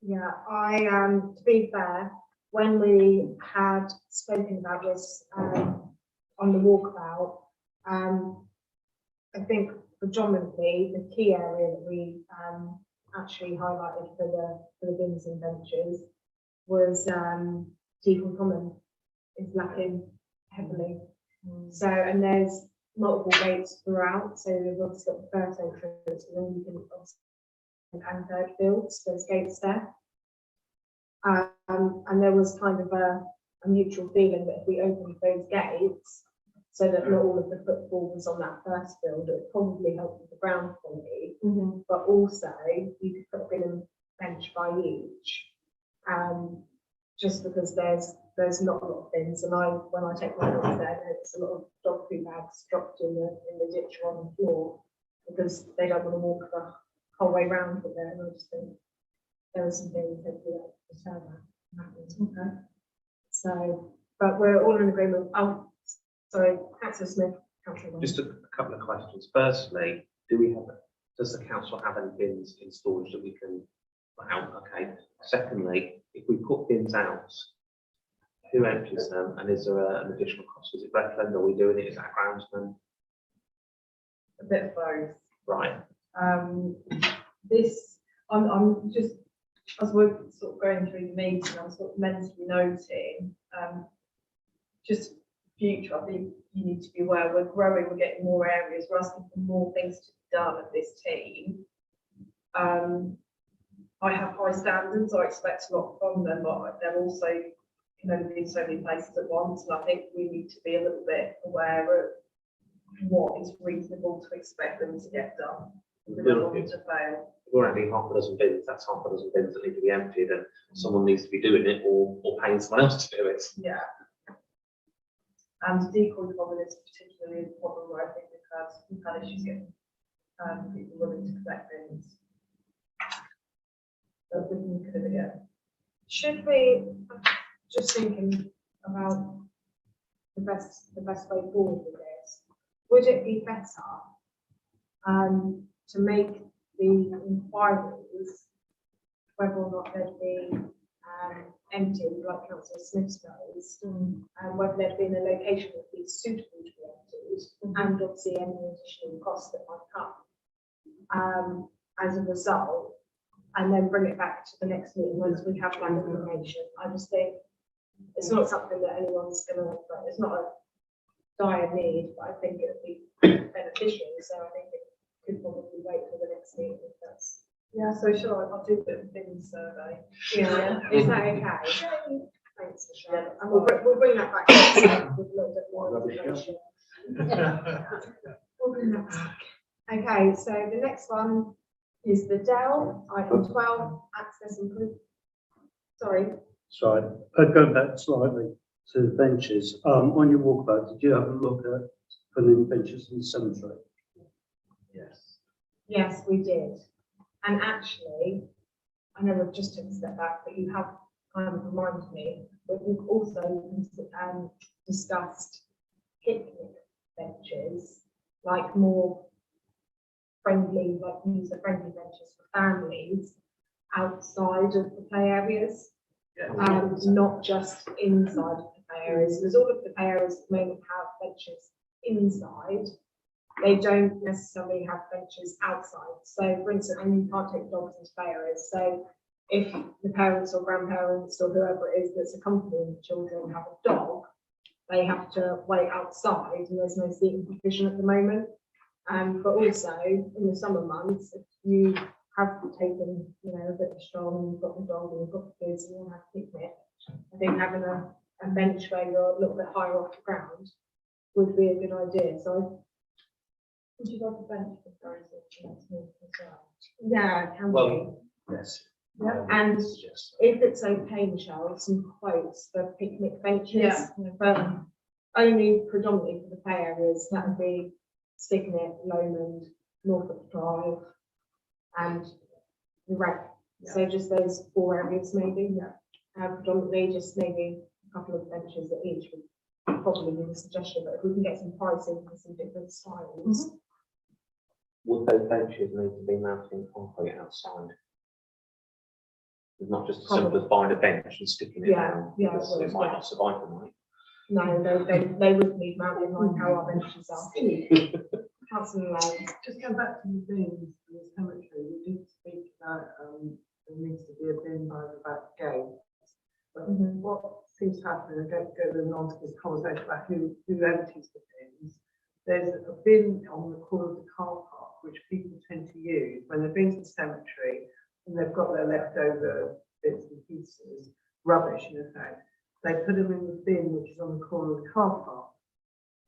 Yeah, to be fair, when we had spoken about this on the walkabout, I think predominantly the key area that we actually highlighted for the bins and benches was Deacon Common is lacking heavily. So, and there's multiple gates throughout, so we've obviously got the first entrance, and then you can obviously, and third fields, there's gates there. And there was kind of a mutual feeling that if we opened those gates, so that not all of the football was on that first field, it would probably help with the ground quality, but also you could put in a bench by each, just because there's not a lot of bins, and when I take my dogs there, there's a lot of dog food bags dropped in the ditch or on the floor, because they don't want to walk the whole way round with there, and I just think there are some things that we have to turn that. Okay. So, but we're all in agreement. Oh, sorry, Councillor Smith, Councillor. Just a couple of questions. Firstly, does the council have any bins in storage that we can put out? Okay. Secondly, if we put bins out, who empties them, and is there an additional cost? Is it Breckland? Are we doing it? Is that groundsman? A bit of both. Right. I'm just, as we're sort of going through the meeting, I'm sort of mentally noting, just future, I think you need to be aware, we're growing, we're getting more areas, we're asking for more things to be done at this team. I have high standards, I expect a lot from them, but they're also, you know, be so many places at once, and I think we need to be a little bit aware of what is reasonable to expect them to get done. We don't want them to fail. We're only half a dozen bins, that's half a dozen bins that need to be emptied, and someone needs to be doing it or paying someone else to do it. Yeah. And decoy bombing is particularly a problem where I think we've had issues getting people willing to collect bins. So we can look at it again. Should we, just thinking about the best way forward with this, would it be better to make the inquiries, whether or not they'd be emptied, like Councillor Smith knows, and whether there'd be in a location that would be suitable to be emptied, and obviously any additional costs that might come as a result, and then bring it back to the next meeting once we have that information. I just think it's not something that anyone's gonna, it's not a dire need, but I think it would be beneficial, so I think it could probably wait for the next meeting if that's. Yeah, so shall I'll do a bit of bin survey. Yeah, is that okay? Thanks, Michelle. And we'll bring that back next time with a little bit more information. We'll bring that back. Okay, so the next one is the Dell, item 12, access improvement. Sorry. Sorry, going back slightly to the benches, on your walkabout, did you have a look at putting in benches in the cemetery? Yes. Yes, we did. And actually, I know we've just taken a step back, but you have kind of reminded me, but we've also discussed picnic benches, like more friendly, like user-friendly benches for families outside of the play areas, not just inside of the play areas. Because all of the play areas at the moment have benches inside. They don't necessarily have benches outside. So for instance, and you can't take dogs into play areas. So if the parents or grandparents or whoever it is that's accompanying the children have a dog, they have to wait outside and there's no seating provision at the moment. But also in the summer months, if you have taken, you know, a bit of a stroll and you've got the dog and you've got the kids and you want to have a picnic, I think having a bench where you're a little bit higher off the ground would be a good idea. So would you like a bench comparison? Yeah, it can be. Yes. Yeah. And if it's okay, Michelle, some quotes for picnic benches. Yeah. But only predominantly for the play areas. That would be Signet, Lomond, Norfolk Drive, and the Rec. Yeah. So just those 4 areas maybe. Yeah. Predominantly just maybe a couple of benches at each would probably be a suggestion, but if we can get some pricing for some different styles. Would those benches need to be mounted in concrete outside? It's not just as simple as buying a bench and sticking it down, because it might not survive the night. No, they would need mounting like how our benches are. Councillor Lane. Just go back to the bins in the cemetery, we did speak about, there needs to be a bin by the back gate. But what seems to happen and going on to this conversation about who empties the bins. There's a bin on the corner of the car park, which people tend to use when they've been to the cemetery and they've got their leftover bits and pieces, rubbish in effect. They put them in the bin, which is on the corner of the car park.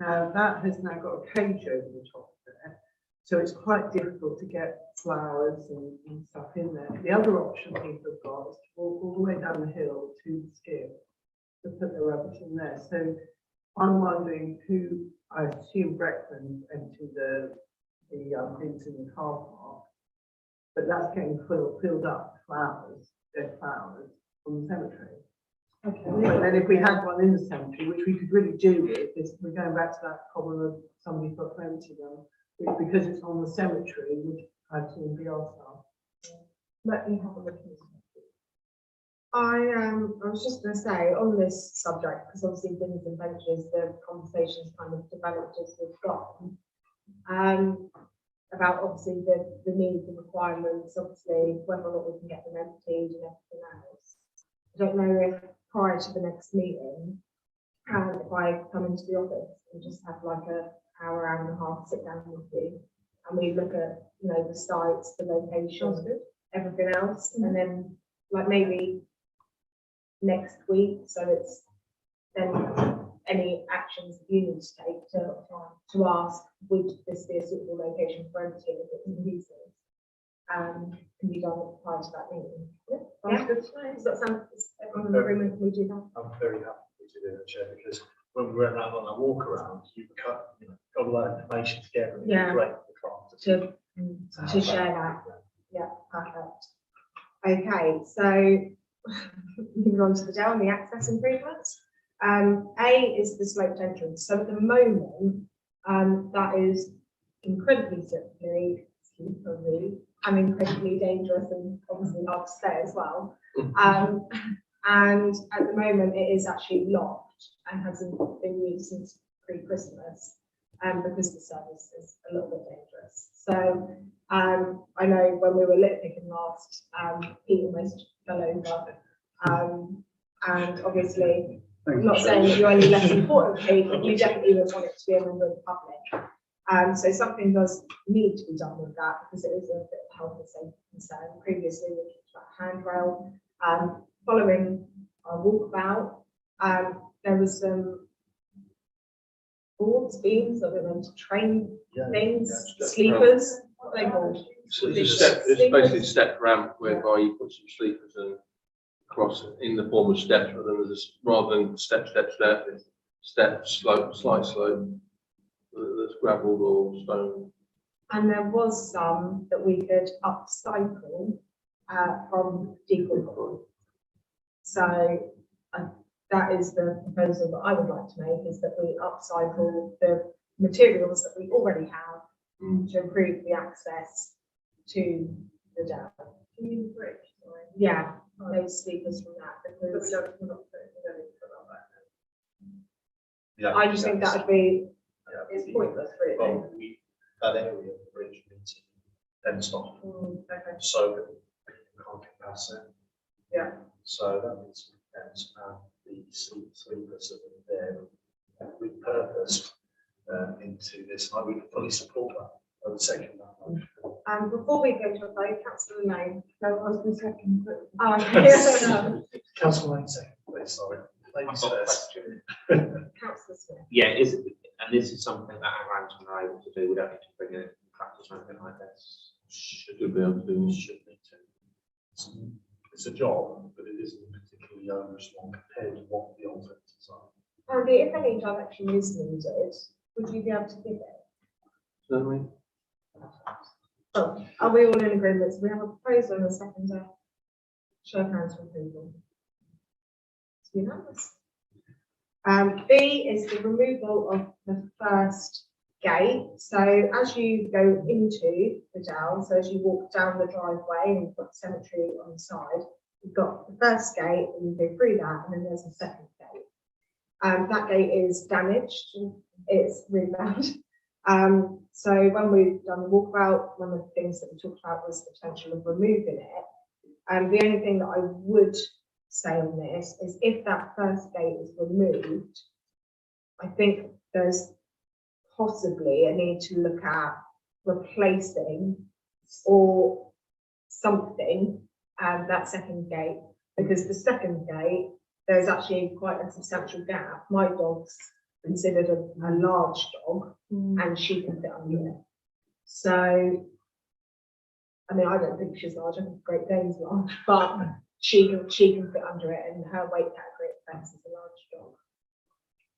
Now, that has now got a cage over the top of it, so it's quite difficult to get flowers and stuff in there. The other option people have got is to walk all the way down the hill to the skip to put their rubbish in there. So I'm wondering who, I assume Breckland empty the bins in the car park, but that's getting filled up with flowers, dead flowers from the cemetery. Okay. But then if we had one in the cemetery, which we could really do with, is we're going back to that problem of somebody got to empty them, which because it's on the cemetery, would actually be our staff. Let me have a look into it. I was just going to say on this subject, because obviously bins and benches, the conversation's kind of developed as we've gone. About obviously the needs and requirements, obviously whether or not we can get them emptied and everything else. I don't know if prior to the next meeting, if I come into the office and just have like an hour and a half sit down with you, and we look at, you know, the sites, the locations, everything else, and then like maybe next week, so it's then any actions that you need to take to ask, would this be a suitable location for emptying if it's in pieces? Can be done prior to that meeting. Yeah, does that sound, is everyone in agreement? Can we do that? I'm very happy to do that, Chair, because when we went out on a walk around, you've got a lot of information together. And Yeah. it's great for the craft. To share that. Yeah, perfect. Okay, so moving on to the down, the access improvements. A is the sloped entrance. So at the moment, that is incredibly slippery, and incredibly dangerous, and obviously hard to stay as well. And at the moment, it is actually locked and hasn't been used since pre-Christmas, because the service is a little bit dangerous. So I know when we were lit picking last, Pete almost fell over, and obviously, I'm not saying that you're any less important, Pete, but you definitely would want it to be a member of the public. So something does need to be done with that, because it is a bit of health and safety concern. Previously, we talked about handrail. Following our walkabout, there was some boards, beams, I don't know, to train things, sleepers, what are they called? So it's basically a step ramp whereby you put some sleepers and cross in the form of steps, but then there's rather than step, slope, slight slope, that's gravel or stone. And there was some that we could upcycle from decoy. So that is the proposal that I would like to make, is that we upcycle the materials that we already have to improve the access to the dam. You mean the bridge? Yeah, those sleepers from that, because We're not putting any on that. Yeah, I just think that would be, It's pointless, really. Well, that area of the bridge needs then stop, Okay. so that people can't pass it. Yeah. So that needs to be fence, and the sleepers that are there repurposed into this. I would fully support that. I would second that motion. before we go to a vote, councillor Lane. No, I was going to second, but. Councillor Lane, second, please, sorry. Ladies I've got a first. question. Councillor Smith. Yeah, and this is something that our grants are able to do. We don't need to bring in practice or anything like this. Should be able to do. Should need to. It's a job, but it isn't a particularly onerous one compared to what the alternatives are. Andy, if any direction is needed, would you be able to give it? Certainly. Oh, are we all in agreement? So we have a proposal and a second. Show of hands for approval. It's unanimous. B is the removal of the first gate. So as you go into the down, so as you walk down the driveway and you've got the cemetery on the side, you've got the first gate and you go through that, and then there's a second gate. That gate is damaged. It's really bad. So when we've done the walkabout, one of the things that we talked about was the potential of removing it. The only thing that I would say on this is if that first gate is removed, I think there's possibly a need to look at replacing or something that second gate, because the second gate, there's actually quite a substantial gap. My dog's considered a large dog and she can fit under it. So, I mean, I don't think she's large, I think Great Dane's large, but she can fit under it and her weight category at best is a large dog.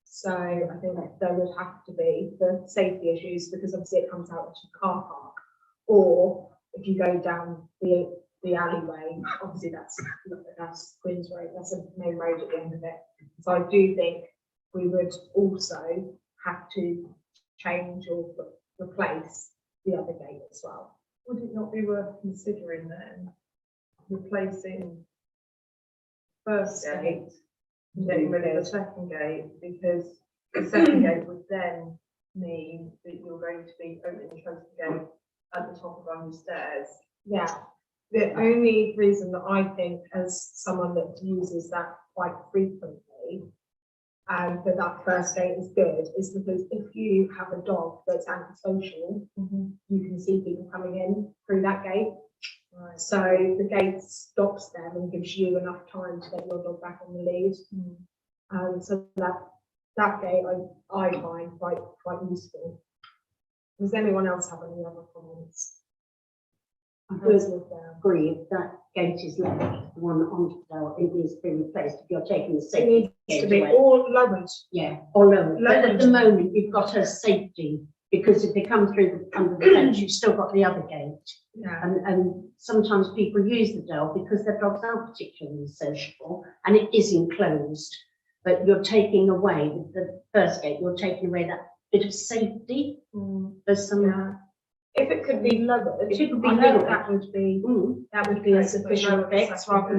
So I think there would have to be the safety issues because obviously it comes out into the car park. Or if you go down the alleyway, obviously that's Queen's Road, that's a main road at the end of it. So I do think we would also have to change or replace the other gate as well. Would it not be worth considering then replacing first gate and getting rid of the second gate, because the second gate would then mean that you're going to be opening the closing gate at the top of our stairs. Yeah, the only reason that I think, as someone that uses that quite frequently, that first gate is good, is because if you have a dog that's antisocial, you can see people coming in through that gate. Right. So the gate stops them and gives you enough time to get your dog back on the lead. So that gate I find quite useful. Does anyone else have any other comments? I would agree if that gate is left, the one onto the door, it needs to be replaced if you're taking the It safety needs to gate be away. all lowered. Yeah, or lower. But at the Lowered. moment, you've got a safety, because if they come through under the fence, you've still got the other gate. Yeah. And sometimes people use the door because their dogs aren't particularly sociable and it is enclosed. But you're taking away, with the first gate, you're taking away that bit of safety. There's some. Yeah. If it could be lowered, If it could be I know lowered. that would be a Right, sufficient so fix rather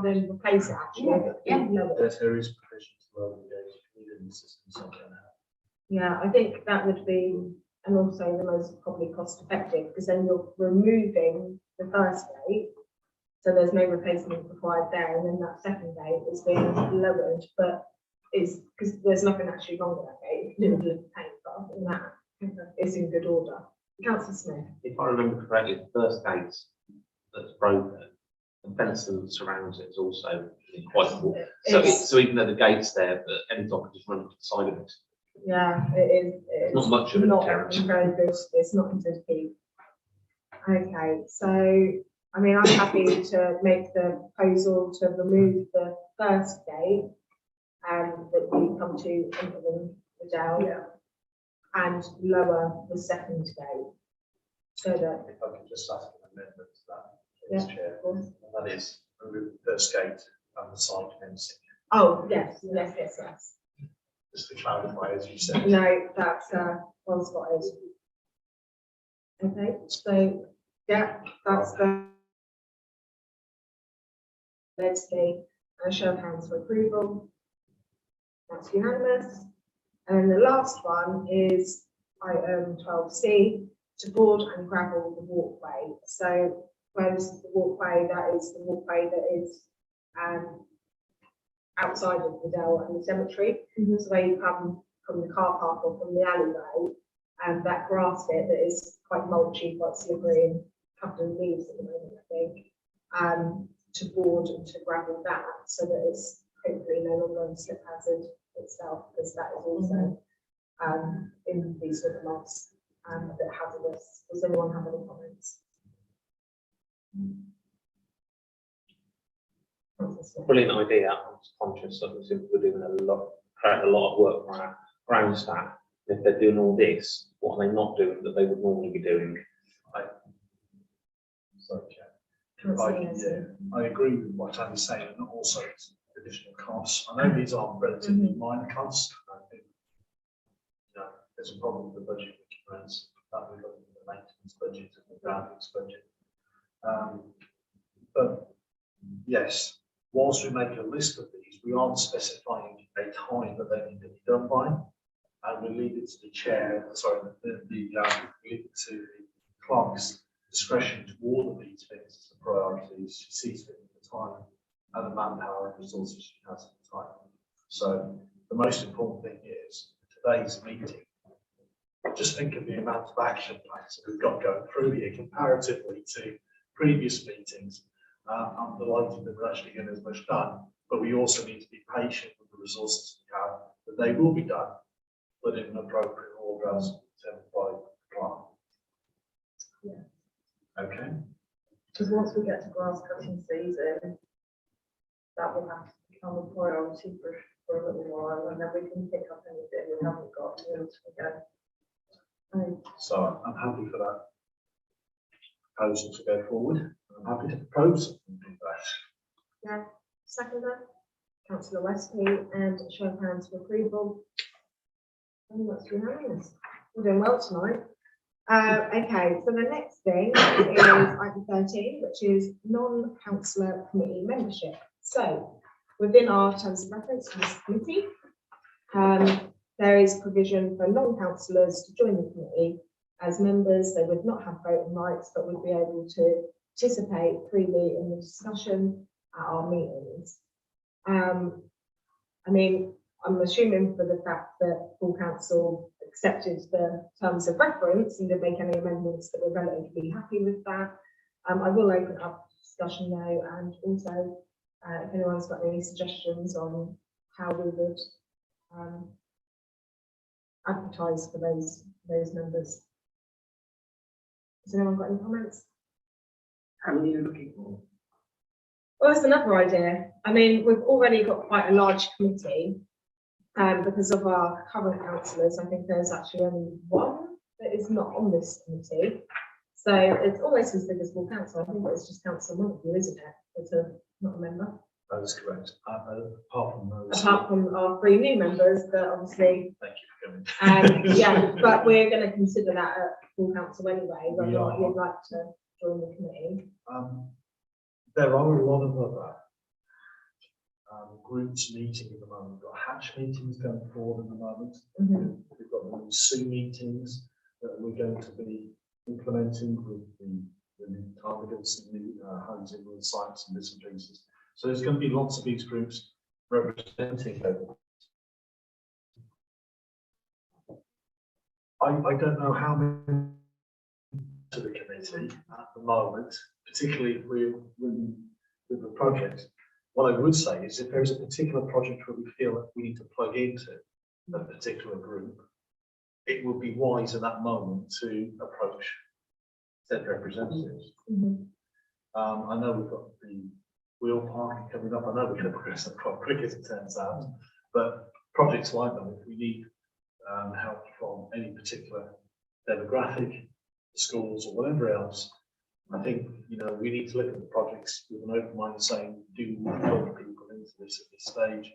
than replace it actually. Yeah, if it could be lowered. There is provision to lower the gate within the system somewhere now. Yeah, I think that would be, and also the most probably cost effective, because then you're removing the first gate, so there's no replacement required there, and then that second gate is being lowered, but is because there's nothing actually wrong with that gate. You can do it with paint, but other than that, it's in good order. Councillor Smith. If I remember correctly, the first gate that's broken, the fence that surrounds it is also quite important. So even though the gate's there, but any dog can just run to the side of it. Yeah, it is. It's Not much of a not deterrent. very good. It's not intended to be. Okay, so I mean, I'm happy to make the proposal to remove the first gate that we come to implement the Dell, and lower the second gate. So that, If I could just ask an amendment to that, yeah, please, Chair, of course. and that is remove the first gate and the side fencing. Oh, yes. Just to clarify, as you said. No, that's well spotted. Okay, so yeah, that's the. Let's see, a show of hands for approval. That's unanimous. And the last one is item 12C, to board and gravel the walkway. So where this is the walkway, that is the walkway that is outside of the Dell and the cemetery. So where you come from the car park or from the alleyway, and that grass bit that is quite mulchy, quite slippery and covered in leaves at the moment, I think, to board and to gravel that so that it's hopefully no longer a slip hazard itself, because that is also in these sort of moss a bit hazardous. Does anyone have any comments? Brilliant idea. I'm conscious that we're doing creating a lot of work for our ground staff. If they're doing all this, what are they not doing that they would normally be doing? Sorry, Chair. I agree with what Andy's saying, and also it's additional costs. I know these are relatively minor costs. I think, there's a problem with the budget which runs that we look at the maintenance budget and the graphics budget. But yes, whilst we make a list of these, we aren't specifying a time that they need to be done by, and we leave it to the chair. Sorry, we leave it to the clerk's discretion to order these things as the priorities. She sees fit at the time and the manpower and resources she has at the time. So the most important thing is today's meeting. Just think of the amount of action plans that we've got going through here comparatively to previous meetings. I'm delighted that we're actually getting as much done, but we also need to be patient with the resources we have, that they will be done, but in an appropriate order as determined by the plan. Yeah. Okay. Because once we get to grass cutting season, that will have to become a priority for a little while, and then we can pick up anything we haven't got again. So I'm happy for that proposal to go forward. I'm happy to propose something to that. Yeah, seconder, councillor Westby, and a show of hands for approval. And that's unanimous. We're doing well tonight. Okay, so the next thing is item 13, which is non-councillor committee membership. So within our terms of reference for this committee, there is provision for non-councillors to join the committee as members. They would not have voting rights, but would be able to participate freely in the discussion at our meetings. I mean, I'm assuming for the fact that full council accepted the terms of reference and didn't make any amendments, that we're relatively happy with that. I will open up discussion now, and also if anyone's got any suggestions on how we would advertise for those members. Has anyone got any comments? How many are you looking for? Well, that's another idea. I mean, we've already got quite a large committee, because of our current councillors. I think there's actually only one that is not on this committee. So it's almost as big as full council. I think it's just Councillor Montague, isn't it? It's not a member. That is correct. Apart from those. Apart from our 3 new members, that obviously. Thank you for coming. Yeah, but we're going to consider that at full council anyway, whether We or not are. you'd like to join the committee. There are a lot of other groups meeting at the moment. We've got hatch meetings going forward at the moment. We've got the Sue meetings that we're going to be implementing with the new targets and new homes in the sites and bits and pieces. So there's going to be lots of these groups representing them. I don't know how many to the committee at the moment, particularly if we're with the project. What I would say is if there's a particular project where we feel that we need to plug into a particular group, it would be wise at that moment to approach said representatives. I know we've got the wheel parking coming up. I know we're going to progress that quite quick as it turns out, but projects like that, if we need help from any particular demographic, schools or whatever else, I think, we need to look at the projects with an open mind, saying, do we want to put people into this at this stage,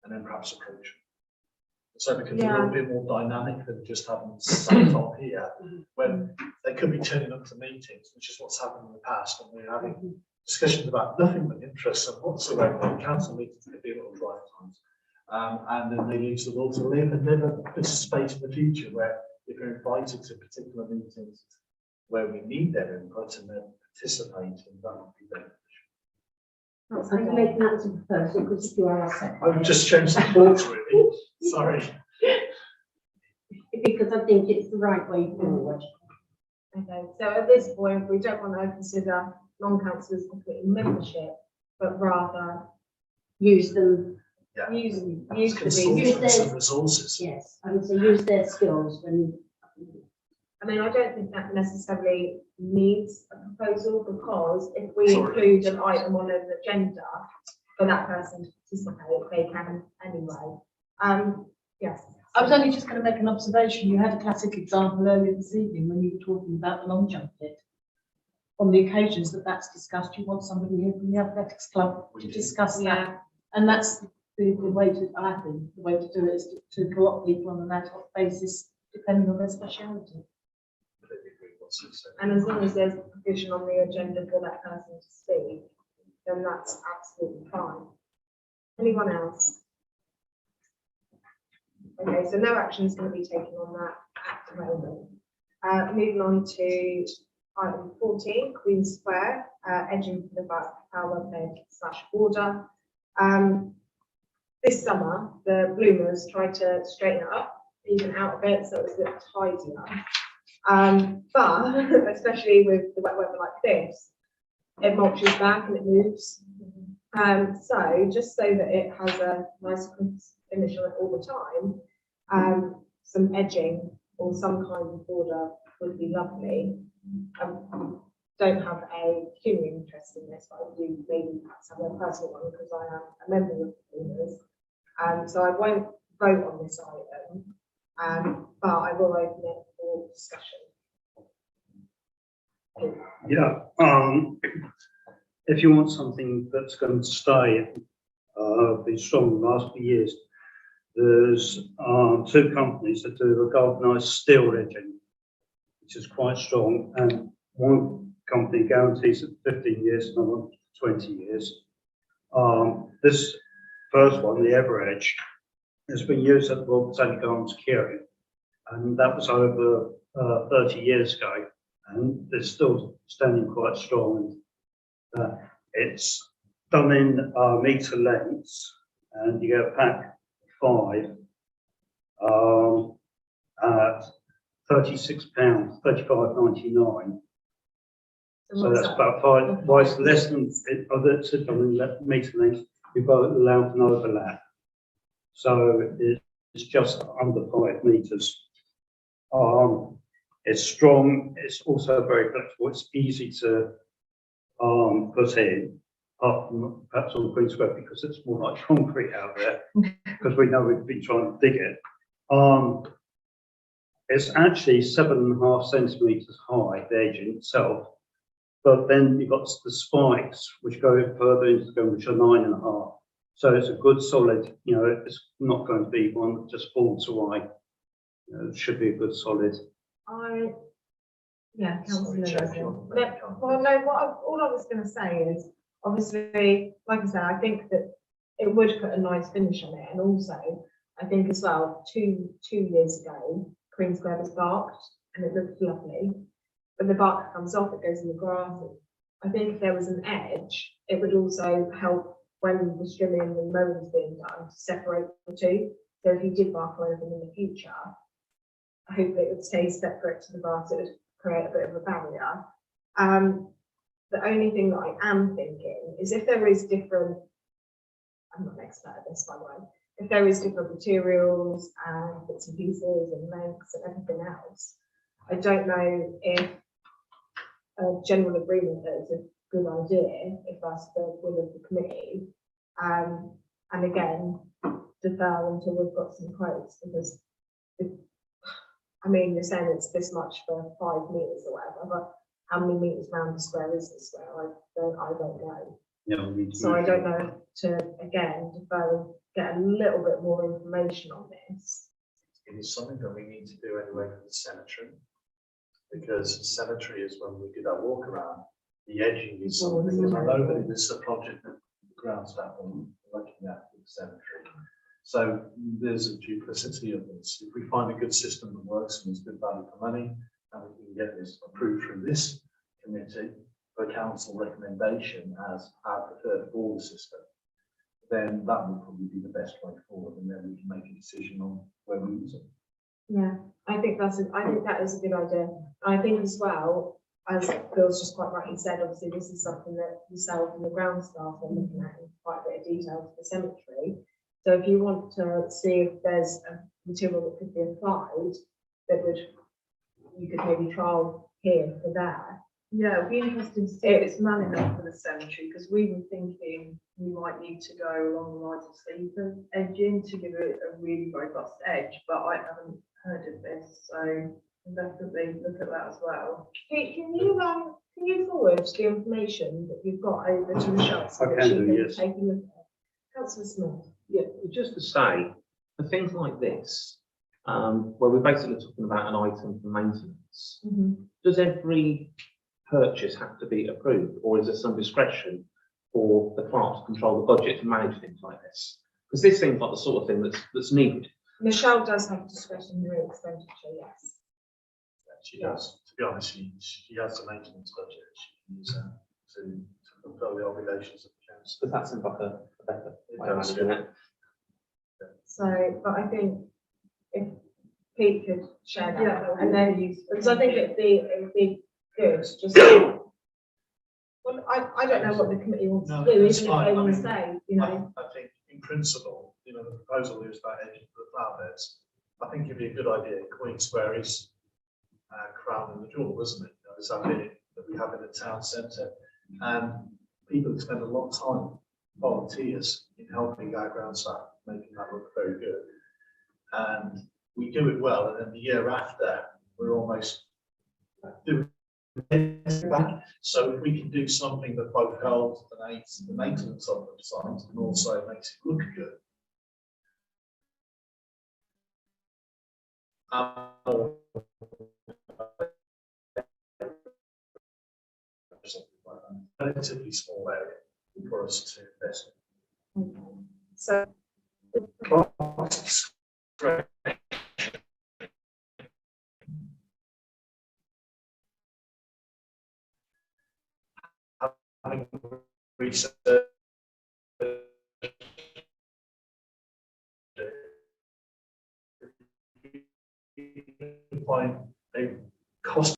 and then perhaps approach them. So it becomes a little bit more dynamic than just having sat on here, when they could be turning up to meetings, which is what's happened in the past, and we're having discussions about nothing but interest and whatsoever. Council meetings could be a little dry at times, and then they lose the will to live and never participate in the future, where if they're invited to particular meetings where we need their input and then participate, and that would be beneficial. I'm making that as a proposal because you are a second. I've just changed the thoughts really. Sorry. Because I think it's the right way forward. Okay, so at this point, we don't want to consider non-councillors completing membership, but rather Use them, Yeah. use use Consultants their, and resources. yes, I would say use their skills when. I mean, I don't think that necessarily needs a proposal, because if we include an item on an agenda for that person to participate, they can anyway. Yes. I was only just going to make an observation. You had a classic example earlier this evening when you were talking about the long jump bit. On the occasions that that's discussed, you want somebody here from the athletics club to discuss that. And that's the way to, I think, the way to do it is to co-opt people on an ad hoc basis, depending on their speciality. And as long as there's provision on the agenda for that person to speak, then that's absolutely fine. Anyone else? Okay, so no action is going to be taken on that at the moment. Moving on to item 14, Queen Square, edging for the power bed / border. This summer, the bloomers tried to straighten it up, even out of it, so it was a bit tidier. But especially with the wet weather like this, it mulches back and it moves. So just so that it has a nice finish on it all the time, some edging or some kind of border would be lovely. Don't have a pecuniary interest in this, but I do maybe perhaps have a personal one because I am a member of the bloomers. So I won't vote on this item, but I will open it for discussion. Yeah, if you want something that's going to stay, be strong and last for years, there's two companies that do the galvanised steel edging, which is quite strong, and one company guarantees it 15 years, another 20 years. This first one, the Everedge, has been used at the Royal Botanic Gardens Kew, and that was over 30 years ago, and it's still standing quite strong. It's done in metre lengths, and you get a pack of 5 at £36, £35.99. So that's about 5. Well, it's less than it's done in metre lengths. You've got it allowed an overlap, so it's just under 5 metres. It's strong. It's also very flexible. It's easy to put in, perhaps on Queen Square because it's more like concrete out there, because we know we've been trying to dig it. It's actually 7.5 centimetres high, the edging itself, but then you've got the spikes which go further into the ground, which are 9.5. So it's a good solid, it's not going to be one that just falls away. It should be a good solid. Councillor. Well, no, all I was going to say is, obviously, like I said, I think that it would put a nice finish on it, and also, I think as well, two years ago, Queen Square was barked, and it looked lovely. When the bark comes off, it goes in the grass. I think if there was an edge, it would also help when the trimming and mowing is being done to separate the two. So if you did bark or anything in the future, I hope it would stay separate to the grass. It would create a bit of a barrier. The only thing that I am thinking is if there is different, I'm not an expert at this, by the way, if there is different materials and bits and pieces and lengths and everything else, I don't know if a general agreement that it's a good idea if that's the will of the committee. And again, defer until we've got some quotes, because you're saying it's this much for 5 metres or whatever, but how many metres round the square is the square? I don't know. Yeah, so I don't know to again defer and get a little bit more information on this. It is something that we need to do anyway for the cemetery, because cemetery is when we did our walk around. The edging is something, and I know that this is a project that the ground staff are looking at with the cemetery. So there's a duplicity of this. If we find a good system that works and is good value for money, and we can get this approved through this committee for council recommendation as our preferred border system, then that would probably be the best way forward, and then we can make a decision on where we use it. Yeah, I think that is a good idea. I think as well, as Phil's just quite rightly said, obviously this is something that yourself and the ground staff are looking at in quite a bit of detail for the cemetery. So if you want to see if there's a material that could be applied, you could maybe trial here for there. Yeah, it'd be interesting to see if it's man enough for the cemetery, because we were thinking we might need to go along the lines of sleeper edging to give it a really robust edge, but I haven't heard of this, so I'll definitely look at that as well. Can you forward the information that you've got over to Michelle so that she can take a look at it? Councillor Smith. Yeah, just to say, for things like this, where we're basically talking about an item for maintenance, does every purchase have to be approved, or is there some discretion for the clerk to control the budget to manage things like this? Because this seems like the sort of thing that's needed. Michelle does have discretionary expenditure, yes. She does. To be honest, she has the maintenance budget. She can use that to fulfil the obligations of the council. Because that seems like a better It way of does, managing yeah. it. So, but I think if Pete could share that, Yeah, and then, because I think it'd be good, just. Well, I don't know what the committee wants to No, do, that's even if fine. they I want to mean, say, you know. I think in principle, you know, the proposal is about edging for the flower beds. I think it'd be a good idea. Queen Square is crown and the jewel, isn't it? You know, it's that bit that we have in the town centre. And people spend a lot of time, volunteers, in helping our ground staff, making that look very good. And we do it well, and then the year after, we're almost doing it back. So if we can do something that both helps and aids the maintenance of the site and also makes it look good. Something like that. Relatively small area for us to invest in. So, Having research find a cost.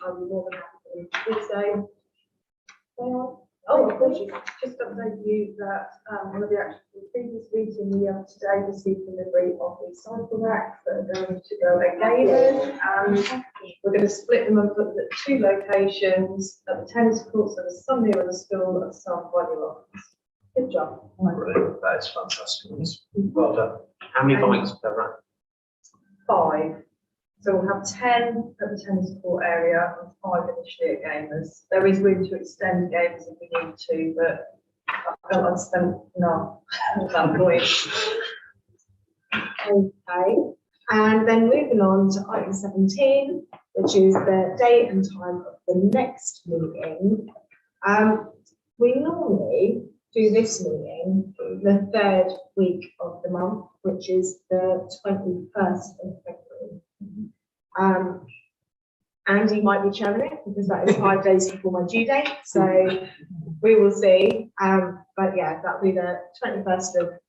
I'm more than happy to do so. Oh, of course, just update you that, one of the actual previous meeting, we have today received delivery of recycle racks that are going to go at Gators. We're going to split them up at 2 locations, at the tennis courts, so there's some near the school and some by the office. Good job. Brilliant. That is fantastic. Well done. How many bikes per rack? 5. So we'll have 10 at the tennis court area and 5 initially at Gamers. There is room to extend Gamers if we need to, but I felt I'd spent enough at that point. Okay, and then moving on to item 17, which is the date and time of the next meeting. We normally do this meeting the 3rd week of the month, which is the 21st of February. Andy might be chairing it because that is 5 days before my due date, so we will see. But yeah, that'll be the 21st of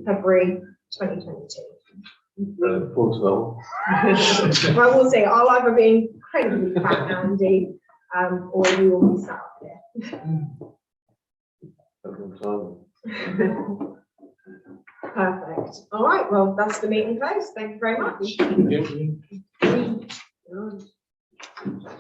February 2022. Look forward to that one. Well, we'll see. I'll either be incredibly fat, Andy, or you will be sat up here. Perfect. All right, well, that's the meeting closed. Thank you very much. Thank you.